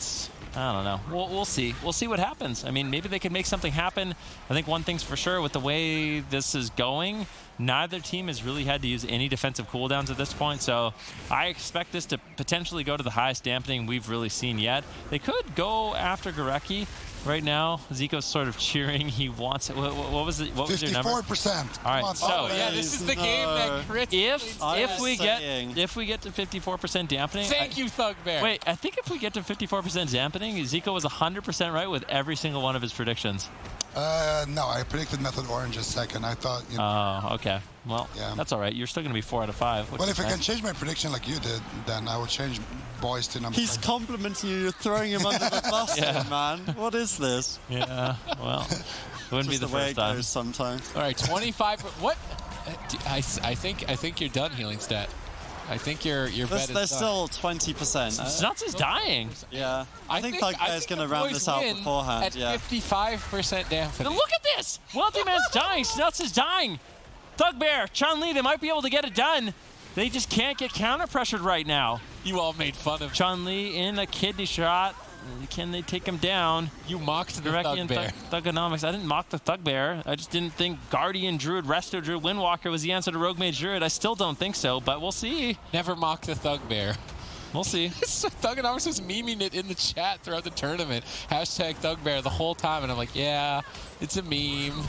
I don't know. We'll see. We'll see what happens. I mean, maybe they can make something happen. I think one thing's for sure, with the way this is going, neither team has really had to use any defensive cooldowns at this point, so I expect this to potentially go to the highest dampening we've really seen yet. They could go after Gurecki. Right now, Zico's sort of cheering. He wants it. What was it? What was your number? 54%. All right. So yeah, this is the game that crits. If we get to 54% dampening. Thank you, Thugbear. Wait, I think if we get to 54% dampening, Zico was 100% right with every single one of his predictions. No, I predicted Method Orange as second. I thought, you know. Oh, okay. Well, Yeah. that's all right. You're still going to be 4 out of 5. Well, if I can change my prediction like you did, then I would change boys to number He's 2. complimenting you. You're throwing him under the bus, here, man. What is this? Yeah, well, it wouldn't Just be the the way first it time. goes sometimes. All right, 25. What? I think you're done, Healing Stat. I think your bet There's is done. still 20%. Snuts is dying. Yeah. I think Thugbear's going to the round boys this out win beforehand. at Yeah. 55% dampening. Look at this! Wealthy Man's dying. Snuts is dying. Thugbear, Chun-Li, they might be able to get it done. They just can't get counter-pressured right now. You all made fun of Chun-Li in a kidney shot. Can they take him down? You mocked the Directly in Thugbear. Thugonomics. I didn't mock the Thugbear. I just didn't think Guardian Druid, Resto Druid, Windwalker was the answer to Rogue Mage Druid. I still don't think so, but we'll see. Never mock the Thugbear. We'll see. Thugonomics was memeing it in the chat throughout the tournament. Hashtag Thugbear the whole time, and I'm like, yeah, it's a meme.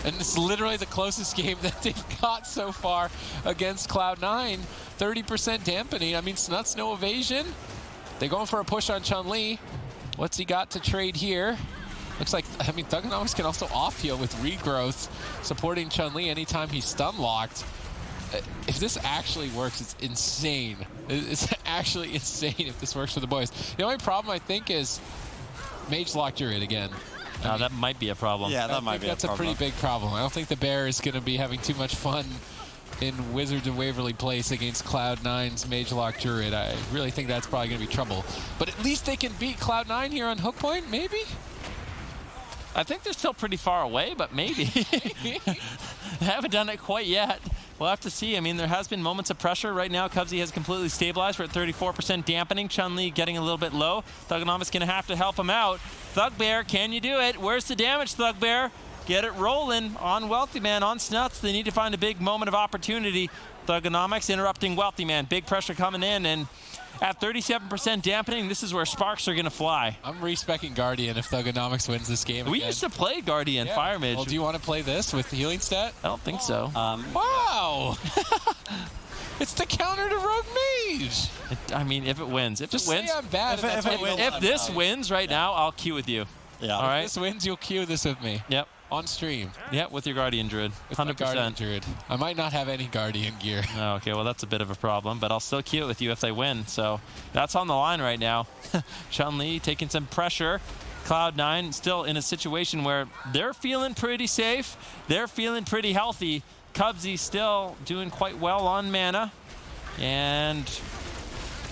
And it's literally the closest game that they've got so far against Cloud9. 30% dampening. I mean, Snuts, no evasion. They're going for a push on Chun-Li. What's he got to trade here? Looks like, I mean, Thugonomics can also off-heal with regrowth, supporting Chun-Li anytime he's stun-locked. If this actually works, it's insane. It's actually insane if this works for the boys. The only problem, I think, is Mage locked Druid again. Now, that might be a problem. Yeah, that might be a That's problem. a pretty big problem. I don't think the Bear is going to be having too much fun in Wizards of Waverly Place against Cloud9's Mage Lock Druid. I really think that's probably going to be trouble. But at least they can beat Cloud9 here on Hook Point, maybe? I think they're still pretty far away, but maybe. They haven't done it quite yet. We'll have to see. I mean, there has been moments of pressure. Right now, Cubsy has completely stabilized. We're at 34% dampening. Chun-Li getting a little bit low. Thugonomics going to have to help him out. Thugbear, can you do it? Where's the damage, Thugbear? Get it rolling on Wealthy Man, on Snuts. They need to find a big moment of opportunity. Thugonomics interrupting Wealthy Man. Big pressure coming in, and at 37% dampening, this is where sparks are going to fly. I'm respecing Guardian if Thugonomics wins this game We again. used to play Guardian Fire Mage. Well, do you want to play this with the Healing Stat? I don't think so. Wow! It's the counter to Rogue Mage! I mean, if it wins. Just say I'm bad. If and that's it what you wins, don't If this wins right now, I'll queue with you. Yeah. All right. If this wins, you'll queue this with me. Yep. On stream. Yep, with your Guardian Druid. With my 100%. Guardian Druid. I might not have any Guardian gear. Oh, okay, well, that's a bit of a problem, but I'll still queue it with you if they win. So that's on the line right now. Chun-Li taking some pressure. Cloud9 still in a situation where they're feeling pretty safe. They're feeling pretty healthy. Cubsy still doing quite well on mana. And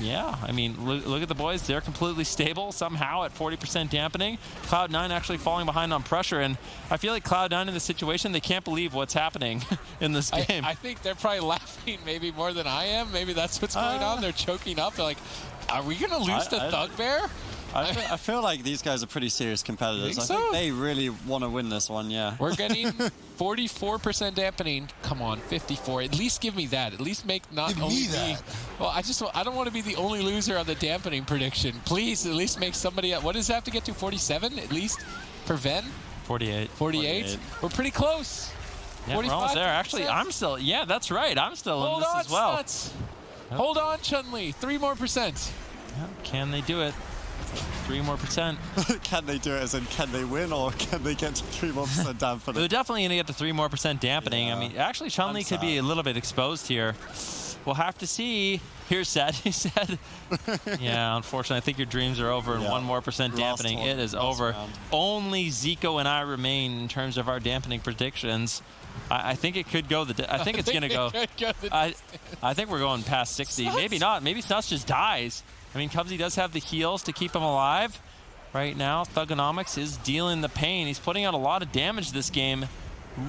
yeah, I mean, look at the boys. They're completely stable somehow at 40% dampening. Cloud9 actually falling behind on pressure, and I feel like Cloud9 in this situation, they can't believe what's happening in this game. I think they're probably laughing maybe more than I am. Maybe that's what's going on. They're choking up. They're like, are we going to lose to Thugbear? I feel like these guys are pretty serious competitors. Think I so? think they really want to win this one, yeah. We're getting 44% dampening. Come on, 54. At least give me that. At least make not Give only me that. Well, I don't want to be the only loser on the dampening prediction. Please, at least make somebody. What does it have to get to? 47 at least for Ven? 48. 48. We're pretty close. Yeah, we're almost there. Actually, I'm still, yeah, that's right. I'm still in Hold this on, as well. Snuts. Hold on, Chun-Li. 3 more percent. Can they do it? 3 more percent. Can they do it as in can they win or can they get to 3 more % down for They're the definitely going to get to 3 more % dampening. Yeah. I mean, actually, Chun-Li I'm could be sad. a little bit exposed here. We'll have to see. Here's Sad, he said. Yeah, unfortunately, I think your dreams are over, and Yeah. 1 more % dampening. It is last over. round. Only Zico and I remain in terms of our dampening predictions. I think it could go I think it's going to go. I think we're going past 60. Snuts? Maybe not. Maybe Snuts just dies. I mean, Cubsy does have the heals to keep him alive. Right now, Thugonomics is dealing the pain. He's putting out a lot of damage this game.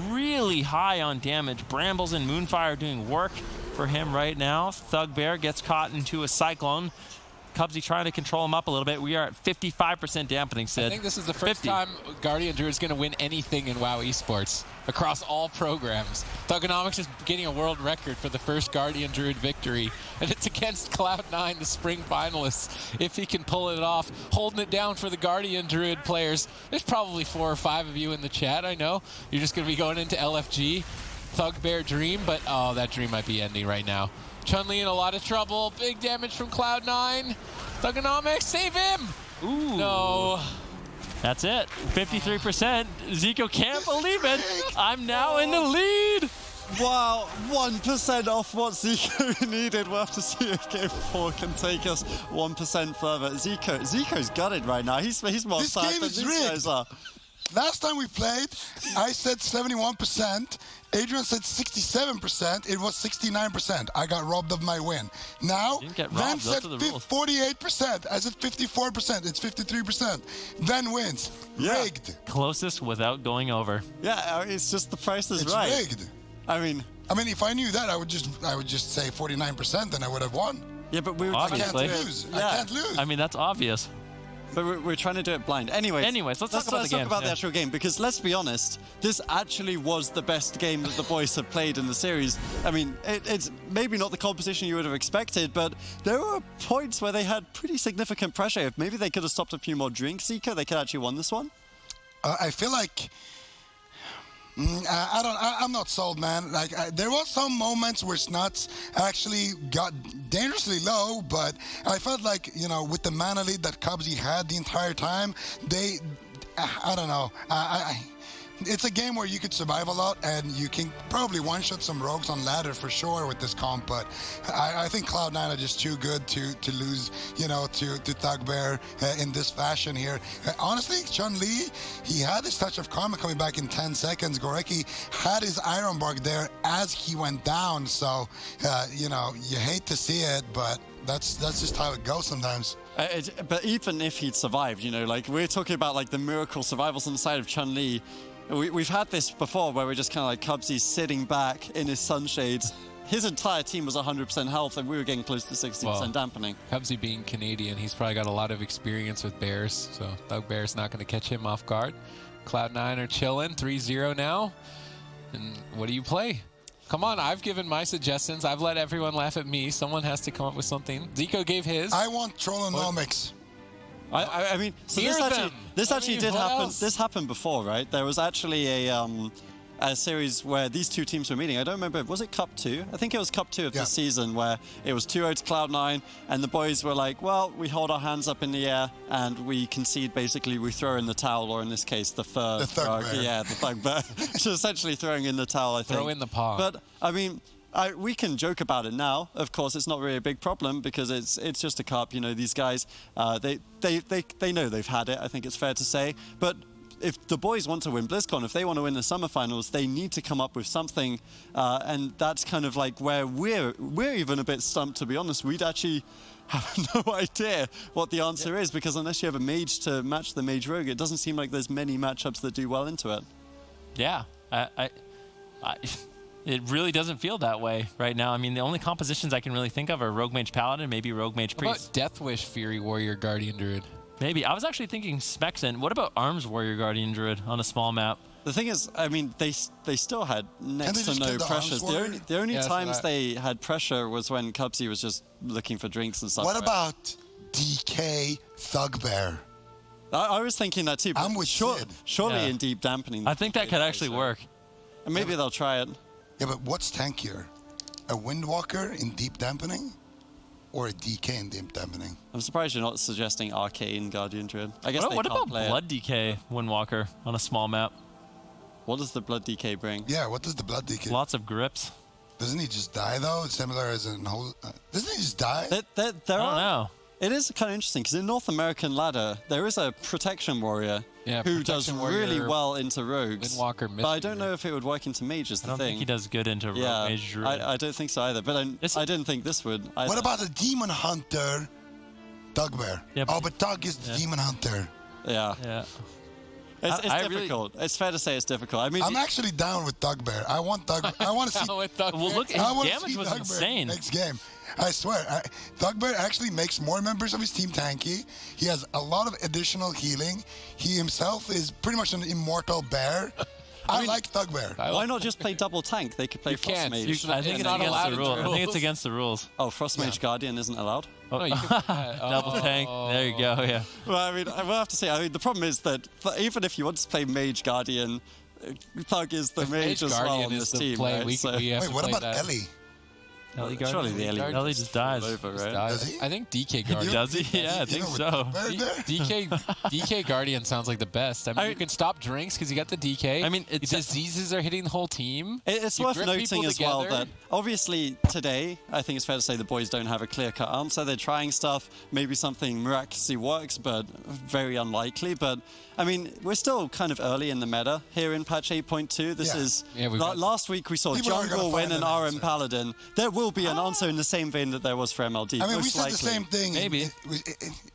Really high on damage. Brambles and Moonfire doing work for him right now. Thugbear gets caught into a cyclone. Cubsy trying to control him up a little bit. We are at 55% dampening, Sid. I think this is the first 50. time Guardian Druid is going to win anything in WoW esports across all programs. Thugonomics is getting a world record for the first Guardian Druid victory, and it's against Cloud9, the spring finalists. If he can pull it off, holding it down for the Guardian Druid players. There's probably 4 or 5 of you in the chat, I know. You're just going to be going into LFG, Thugbear Dream, but oh, that dream might be ending right now. Chun-Li in a lot of trouble. Big damage from Cloud9. Thugonomics, save him! Ooh. No. That's it. 53%. Zico can't believe it. I'm now in the lead. Wow, 1% off what Zico needed. We'll have to see if Game 4 can take us 1% further. Zico's gutted right now. He's more This sad game than is these rigged. guys are. Last time we played, I said 71%. Adrian said 67%. It was 69%. I got robbed of my win. Now, Didn't get Van robbed. Those said are the rules. 48%. I said 54%. It's 53%. Van wins. Yeah. Rigged. Closest without going over. Yeah, it's just the price is It's right. rigged. I mean, if I knew that, I would just say 49%, and I would have won. yeah, but we were I trying can't to do it- lose. Yeah. I can't lose. I mean, that's obvious. But we're trying to do it blind. Anyways, Anyways, let's talk about the let's game, talk about the yeah. actual game, because let's be honest, this actually was the best game that the boys have played in the series. I mean, it's maybe not the competition you would have expected, but there were points where they had pretty significant pressure. If maybe they could have stopped a few more drinks, Zico, they could actually won this one. I feel like I'm not sold, man. There was some moments where Snuts actually got dangerously low, but I felt like, with the mana lead that Cubsy had the entire time, I don't know. It's a game where you could survive a lot, and you can probably one-shot some rogues on ladder for sure with this comp, but I think Cloud9 are just too good to lose, to Thugbear in this fashion here. Honestly, Chun-Li, he had his touch of karma coming back in 10 seconds. Gorecki had his Iron Bark there as he went down, so, you hate to see it, but that's just how it goes sometimes. But even if he'd survived, we're talking about the miracle survivals on the side of Chun-Li. We've had this before where we're just kind of like Cubsy sitting back in his sunshades. His entire team was 100% health, and we were getting close to 60% dampening. Cubsy being Canadian, he's probably got a lot of experience with bears, so Thugbear's not going to catch him off guard. Cloud9 are chilling, 3-0 now. And what do you play? Come on, I've given my suggestions. I've let everyone laugh at me. Someone has to come up with something. Zico gave his. I want Trollonomics. I mean, so this actually did happen. This happened before, right? There was actually a series where these two teams were meeting. I don't remember. Was it Cup 2? I think it was Cup 2 of this season, where it was 2-0 to Cloud9, and the boys were like, well, we hold our hands up in the air and we concede. Basically, we throw in the towel, or in this case, the third. The Thugbear. Yeah, the Thugbear. So essentially throwing in the towel, I think. Throw in the paw. But, I mean, we can joke about it now. Of course, it's not really a big problem because it's just a cup. These guys, they know they've had it. I think it's fair to say. But if the boys want to win BlizzCon, if they want to win the summer finals, they need to come up with something. And that's kind of like where we're even a bit stumped, to be honest. We'd actually have no idea what the answer is, because unless you have a mage to match the mage rogue, it doesn't seem like there's many matchups that do well into it. Yeah, it really doesn't feel that way right now. I mean, the only compositions I can really think of are Rogue Mage Paladin, maybe Rogue Mage What about Priest. Deathwish Fury Warrior Guardian Druid? Maybe. I was actually thinking Smexen. What about Arms Warrior Guardian Druid on a small map? The thing is, I mean, they still had next to just no kill the pressures. Arms Warrior? The only Yeah, times so they had pressure was when Cubsy was just looking for drinks and stuff. What right? about DK Thugbear? I was thinking that too. But I'm with Sid. Surely Yeah. in deep dampening. I think that could actually work. And maybe they'll try it. Yeah, but what's tankier? A Windwalker in deep dampening or a DK in deep dampening? I'm surprised you're not suggesting Arcane Guardian Druid. I guess What they can't about play Blood DK Windwalker on a small map? it. What does the Blood DK bring? Yeah, what does the Blood DK? Lots of grips. Doesn't he just die though? Similar as in whole. Doesn't he just die? There I don't know. It is kind of interesting because in North American ladder there is a protection warrior who does Protection really Warrior, well into rogues. Windwalker, but I don't know if it would work into mages. I don't think he does good into Rogue Mage Druid. I don't think so either. But I didn't think this would. Either. What about a Demon Hunter? Thugbear. Yeah, Oh, but Thug is the Demon Hunter. Yeah, Yeah. it's I really- difficult. It's fair to say it's difficult. I mean, I'm actually down with Thugbear. I want Thug. I want to see. With Thugbear. Well, look, his I want to damage see was Thugbear insane. next game. I swear, Thugbear actually makes more members of his team tanky. He has a lot of additional healing. He himself is pretty much an immortal bear. I like Thugbear. why not just play double tank? They could play Frost can't. Mage. I think it's not against allowed the in rules. the I think it's rules. against the rules. Oh, Frost Mage Guardian isn't allowed. No, you can, Double tank. There you go. Yeah. Well, I mean, I will have to say, the problem is that even if you want to play Mage Guardian, Thug is the mage as well Guardian on is this the team, play. right? We have Wait, to what play about that. Ellie? Ellie Guardian. Surely the Ellie Ellie just dies. over, Just right? dies. Does he? I think DK Guardian. Does he? Yeah, I think so. DK Guardian sounds like the best. I mean, you can stop drinks because you got the DK. I mean, it's diseases are hitting the whole team. It's You worth grip noting people as well together. that obviously today, I think it's fair to say the boys don't have a clear-cut answer. They're trying stuff. Maybe something miraculously works, but very unlikely. But I mean, we're still kind of early in the meta here in patch 8.2. This Yeah. is Yeah, we've got- last week we saw People are gonna jungle win find an an RM answer. Paladin. There will be an answer in the same vein that there was for MLD. I mean, we most said the likely. same thing Maybe.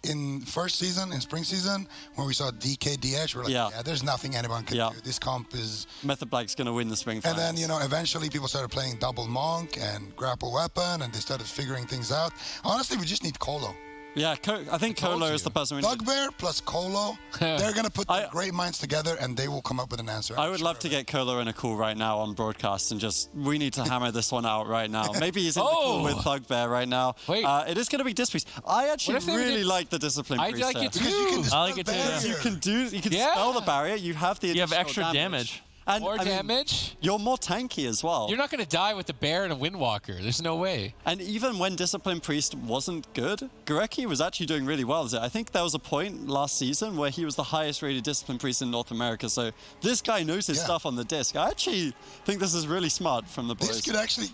in first season, in spring season, when we saw DKDH. We're like, Yeah. yeah, there's nothing anyone can Yeah. do. This comp is... Method Black's going to win the spring And finals. then, you know, eventually people started playing double monk and grapple weapon, and they started figuring things out. Honestly, we just need Colo. Yeah, I think told Kolo you. is the person we need. Bugbear plus Colo, they're going to put their I- great minds together, and they will come up with an answer. I would love to get Kolo in a call right now on broadcast and just, we need to hammer this one out right now. Maybe he's in the call with Thugbear right now. Wait. It is going to be Disc Priest. I actually What if they really did- like the Discipline I Priest like here. it Because you can too. dispel I like it too, yeah. barrier. You can Yeah. spell the barrier, you have the You have additional extra damage. And, More I mean, damage. you're more tanky as well. You're not going to die with the bear and a Windwalker. There's no way. And even when Discipline Priest wasn't good, Gorecki was actually doing really well. I think there was a point last season where he was the highest rated Discipline Priest in North America. So this guy knows his Yeah. stuff on the disc. I actually think this is really smart from the boys. This could actually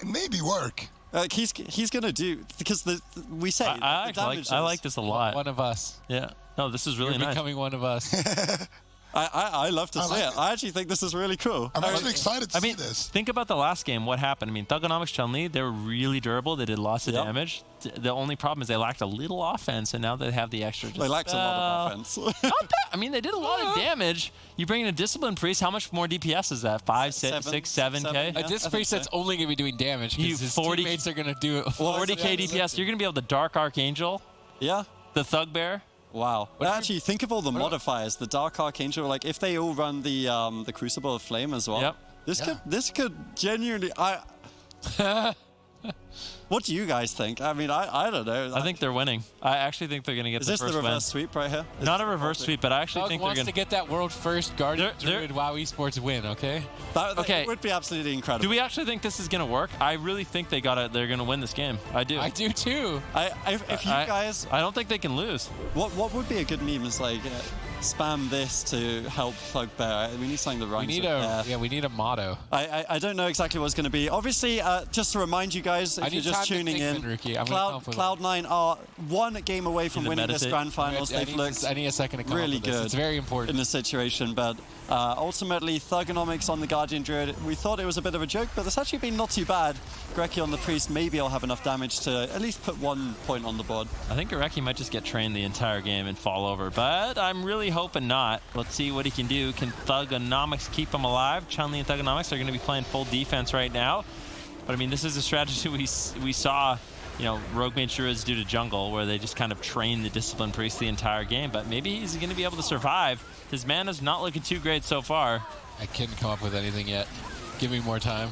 maybe work. He's going to do, because we say the I damage like this a lot. One of us. Yeah. No, this is really You're nice. becoming one of us. I love to see like it. it. I actually think this is really cool. I'm actually excited to I mean, see this. think about the last game. What happened? I mean, Thugonomics Chun-Li, they were really durable. They did lots of Yep. damage. The only problem is they lacked a little offense, and now they have the extra. They lacked a lot of offense. Not that. I mean, they did a lot of damage. You bring in a Discipline Priest, how much more DPS is that? 5, 6, 7K? Yeah, A I disc think priest so. that's only going to be doing damage You because his 40 teammates are going to do it. 40K DPS. You're going to be able to Dark Archangel, Yeah. the Thugbear. Wow. if you- Actually, think of all the modifiers. The Dark Archangel, like if they all run the Crucible of Flame as well. Yep. This could genuinely. What do you guys think? I mean, I don't know. I think they're winning. I actually think they're going to get Is the this first the reverse win. sweep right here? Is Not this a the reverse sweep, but I actually Doug think they're wants going to get that world first Guardian They're- Druid WoW Esports win, okay? That Okay. would be absolutely incredible. Do we actually think this is going to work? I really think they're going to win this game. I do. I do too. If you guys, I don't think they can lose. what would be a good meme is like spam this to help Thugbear. We need something that We rhymes need with bear. we need a motto. I don't know exactly what it's going to be. Obviously, just to remind you guys, I if you're need just time to tuning think, in, Ricky. I'm gonna come up with Cloud9 are one game away from Need to winning this meditate. grand finals. I They've looked need a second to come really up with this. good. It's very in important. this situation, but ultimately Thugonomics on the Guardian Druid, we thought it was a bit of a joke, but it's actually been not too bad. Gorecki on the Priest, maybe I'll have enough damage to at least put 1 point on the board. I think Gorecki might just get trained the entire game and fall over, but I'm really hoping not. Let's see what he can do. Can Thugonomics keep him alive? Chun-Li and Thugonomics are going to be playing full defense right now. But I mean, this is a strategy we saw, you know, Rogue Mage Druids do to jungle, where they just kind of train the Discipline Priest the entire game. But maybe he's going to be able to survive. His mana's not looking too great so far. I couldn't come up with anything yet. Give me more time.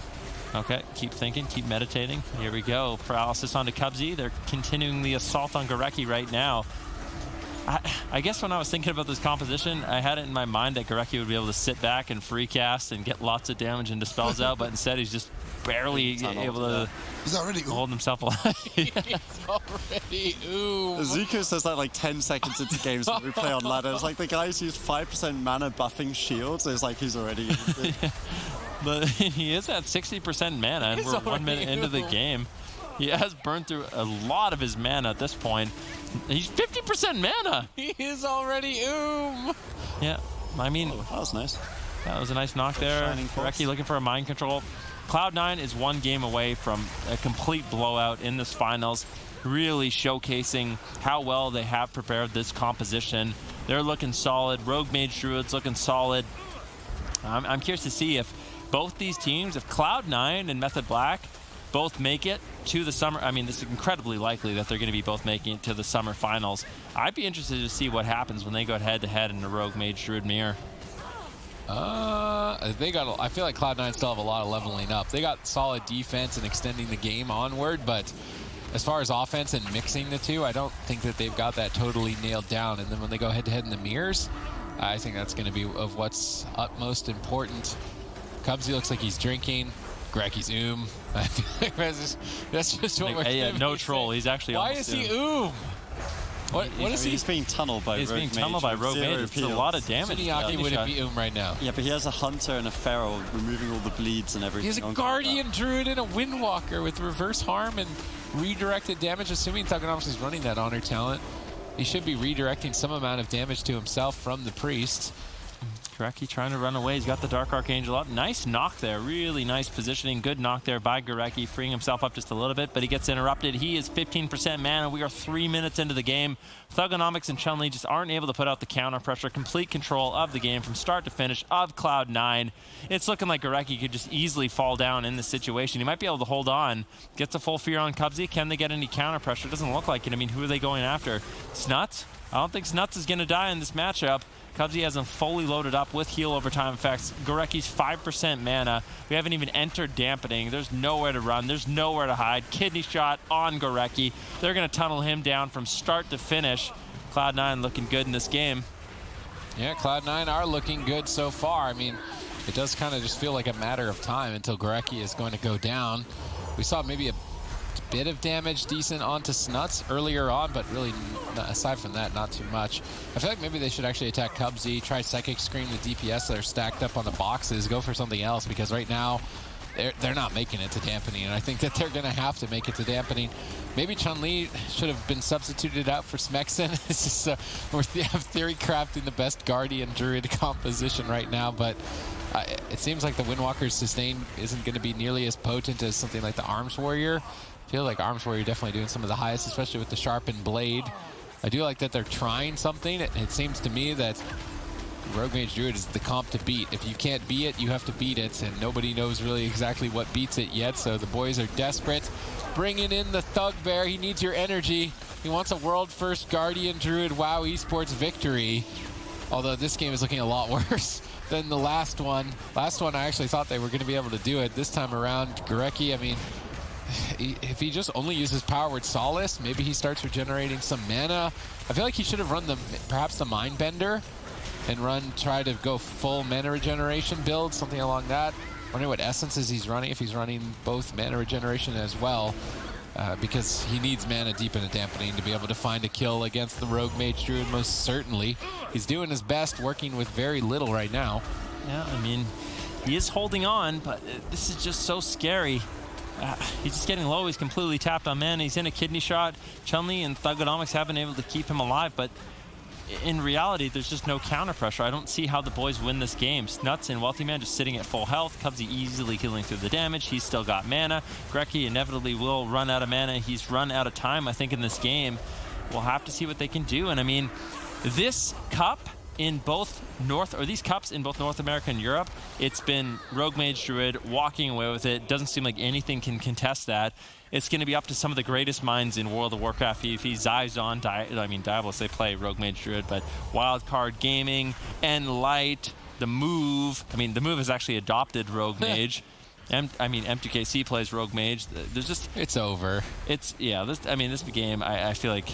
Okay, keep thinking, keep meditating. Here we go. Paralysis onto Cubsy. They're continuing the assault on Gorecki right now. I guess when I was thinking about this composition, I had it in my mind that Gorecki would be able to sit back and free cast and get lots of damage and dispels out, but instead he's just barely able to He's already... hold himself alive. It's already Zuko says that like 10 seconds into games when we play on ladder. It's like the guys use 5% mana buffing shields. It's like he's already used it. But he is at 60% mana, and He's we're 1 minute already into the oom. game. He has burned through a lot of his mana at this point. He's 50% mana. He is already Yeah, I mean, That was nice. that was a nice knock there. Shining Force. Gorecki looking for a mind control. Cloud9 is 1 game away from a complete blowout in this finals, really showcasing how well they have prepared this composition. They're looking solid. Rogue Mage Druids looking solid. I'm curious to see if both these teams, if Cloud9 and Method Black both make it to the summer. I mean, it's incredibly likely that they're going to be both making it to the summer finals. I'd be interested to see what happens when they go head-to-head in the Rogue Mage Druid mirror. They got. I feel like Cloud9 still have a lot of leveling up. They got solid defense and extending the game onward, but as far as offense and mixing the two, I don't think that they've got that totally nailed down. And then when they go head-to-head in the mirrors, I think that's going to be of what's utmost important. Cubsy looks like he's drinking. Garecki's I feel like that's just what we're yeah, no troll. He's actually Why is he What is he? He's being tunneled by He's Rogue being Mage tunneled by with Rogue zero Mage. It's a heals. lot of damage. Suniaki wouldn't be right now. Yeah, but he has a Hunter and a Feral removing all the bleeds and everything. He has a on Guardian Druid and a Windwalker with reverse harm and redirected damage, assuming Thugonomics is running that Honor talent. He should be redirecting some amount of damage to himself from the Priest. Garecki trying to run away. He's got the Dark Archangel up. Nice knock there. Really nice positioning. Good knock there by Garecki, freeing himself up just a little bit, but he gets interrupted. He is 15% mana. We are 3 minutes into the game. Thugonomics and Chun-Li just aren't able to put out the counter pressure. Complete control of the game from start to finish of Cloud9. It's looking like Garecki could just easily fall down in this situation. He might be able to hold on. Gets a full fear on Cubsy. Can they get any counter pressure? Doesn't look like it. I mean, who are they going after? Snuts? I don't think Snuts is going to die in this matchup. Cubsy has him fully loaded up with heal over time effects. Garecki's 5% mana. We haven't even entered dampening. There's nowhere to run. There's nowhere to hide. Kidney shot on Garecki. They're going to tunnel him down from start to finish. Cloud9 looking good in this game. Yeah, Cloud9 are looking good so far. I mean, it does kind of just feel like a matter of time until Garecki is going to go down. We saw maybe a bit of damage decent onto Snuts earlier on, but really, aside from that, not too much. I feel like maybe they should actually attack Cubsy, try Psychic Scream, the DPS that are stacked up on the boxes, go for something else, because right now, they're not making it to dampening, and I think that they're going to have to make it to dampening. Maybe Chun-Li should have been substituted out for Smexen. It's just, we have Theory crafting the best Guardian Druid composition right now, but it seems like the Windwalker's sustain isn't going to be nearly as potent as something like the Arms Warrior. I feel like Arms Warrior definitely doing some of the highest, especially with the sharpened blade. I do like that they're trying something. It seems to me that Rogue Mage Druid is the comp to beat. If you can't beat it, you have to beat it, and nobody knows really exactly what beats it yet, so the boys are desperate. Bringing in the Thugbear. He needs your energy. He wants a world-first Guardian Druid WoW Esports victory, although this game is looking a lot worse than the last one. Last one, I actually thought they were going to be able to do it. This time around, Garecki, I mean, if he just only uses Powered Solace, maybe he starts regenerating some mana. I feel like he should have run perhaps the Mindbender and try to go full mana regeneration build, something along that. Wondering what essences he's running, if he's running both mana regeneration as well, because he needs mana deep into dampening to be able to find a kill against the Rogue Mage Druid, most certainly. He's doing his best, working with very little right now. Yeah, I mean, he is holding on, but this is just so scary. He's just getting low. He's completely tapped on mana. He's in a kidney shot. Chun-Li and Thugonomics have been able to keep him alive, but in reality, there's just no counter pressure. I don't see how the boys win this game. Snuts and Wealthy Man just sitting at full health. Cubsy easily healing through the damage. He's still got mana. Garecki inevitably will run out of mana. He's run out of time, I think, in this game. We'll have to see what they can do. And I mean, this cup in both these cups in both North America and Europe, it's been Rogue Mage Druid walking away with it. Doesn't seem like anything can contest that. It's going to be up to some of the greatest minds in World of Warcraft. If he Zyzon, Diabolus, they play Rogue Mage Druid, but Wildcard Gaming, Enlight, The Move. I mean, The Move has actually adopted Rogue Mage. M2KC plays Rogue Mage. There's just... It's over. This game, I feel like...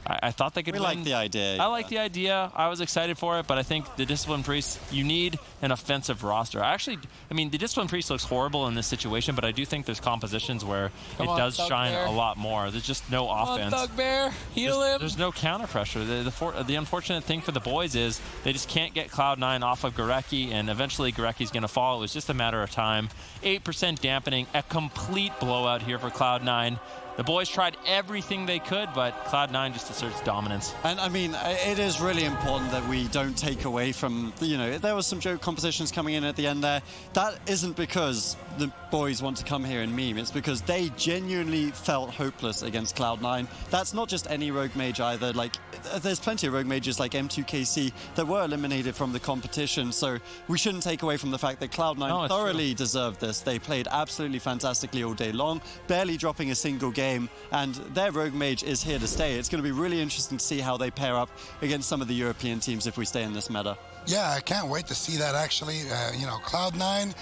I thought they could win. We like the idea. I like the idea. I was excited for it, but I think the Discipline Priest, you need an offensive roster. The Discipline Priest looks horrible in this situation, but I do think there's compositions where it does shine a lot more. There's just no offense. Come on, Thugbear. Heal him. There's no counter pressure. The unfortunate thing for the boys is they just can't get Cloud9 off of Garecki, and eventually Garecki's going to fall. It was just a matter of time. 8% dampening, a complete blowout here for Cloud9. The boys tried everything they could, but Cloud9 just asserts dominance. And I mean, it is really important that we don't take away from, there was some joke compositions coming in at the end there. That isn't because the boys want to come here and meme. It's because they genuinely felt hopeless against Cloud9. That's not just any Rogue Mage either. Like, there's plenty of Rogue Mages like M2KC that were eliminated from the competition. So we shouldn't take away from the fact that Cloud9 thoroughly deserved this. They played absolutely fantastically all day long, barely dropping a single game. And their Rogue Mage is here to stay. It's going to be really interesting to see how they pair up against some of the European teams if we stay in this meta. Yeah, I can't wait to see that actually. Cloud9,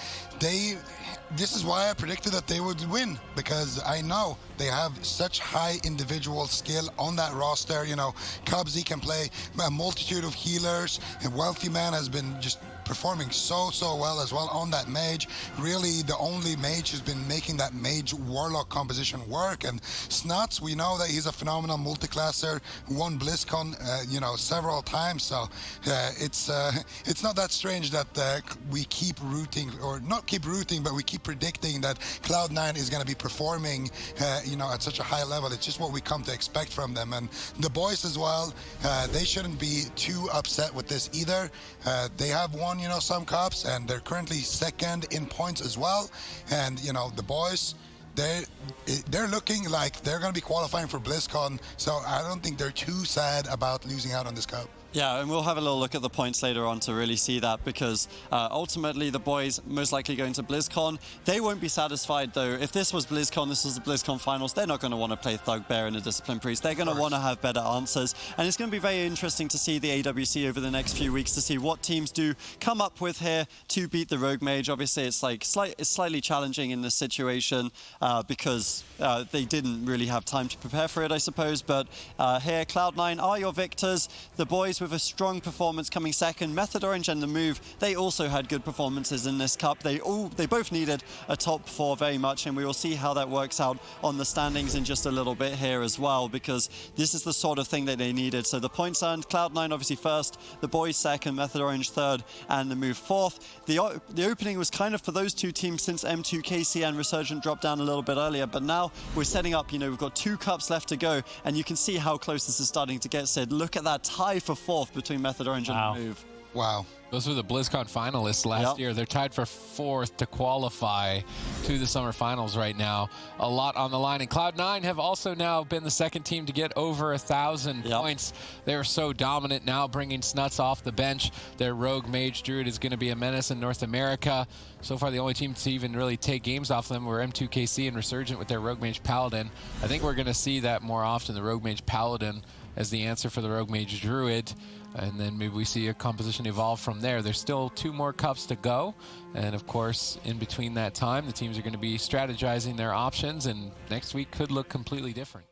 this is why I predicted that they would win, because I know they have such high individual skill on that roster. Cubsy can play a multitude of healers, and Wealthy Man has been just performing so well as well on that mage. Really the only mage who's been making that mage warlock composition work. And Snuts, we know that he's a phenomenal multiclasser, won BlizzCon several times, so it's not that strange that we keep rooting, or not keep rooting, but we keep predicting that Cloud9 is going to be performing at such a high level. It's just what we come to expect from them. And the boys as well, they shouldn't be too upset with this either. They have won some cups, and they're currently second in points as well. And the boys, they're looking like they're going to be qualifying for BlizzCon, so I don't think they're too sad about losing out on this cup. Yeah, and we'll have a little look at the points later on to really see that, because ultimately the boys most likely going to BlizzCon. They won't be satisfied though. If this was BlizzCon, this was the BlizzCon finals, they're not going to want to play Thugbear and a Discipline Priest. They're going to want to have better answers. And it's going to be very interesting to see the AWC over the next few weeks to see what teams do come up with here to beat the Rogue Mage. Obviously, it's like it's slightly challenging in this situation because they didn't really have time to prepare for it, I suppose. But here, Cloud9 are your victors. The boys with a strong performance coming second. Method Orange and The Move, they also had good performances in this cup. They both needed a top 4 very much, and we will see how that works out on the standings in just a little bit here as well, because this is the sort of thing that they needed. So the points earned, Cloud9 obviously first, the boys second, Method Orange third, and The Move fourth. The opening was kind of for those two teams since M2KC and Resurgent dropped down a little bit earlier, but now we're setting up, we've got 2 cups left to go, and you can see how close this is starting to get, Sid. Look at that tie for 4th between Method Orange and The Move. Wow. Those were the BlizzCon finalists last year. They're tied for 4th to qualify to the summer finals right now. A lot on the line. And Cloud9 have also now been the second team to get over 1,000 points. They were so dominant, now bringing Snuts off the bench. Their Rogue Mage Druid is going to be a menace in North America. So far, the only team to even really take games off them were M2KC and Resurgent with their Rogue Mage Paladin. I think we're going to see that more often, the Rogue Mage Paladin as the answer for the Rogue Mage Druid. And then maybe we see a composition evolve from there. There's still 2 more cups to go. And of course, in between that time, the teams are going to be strategizing their options, and next week could look completely different.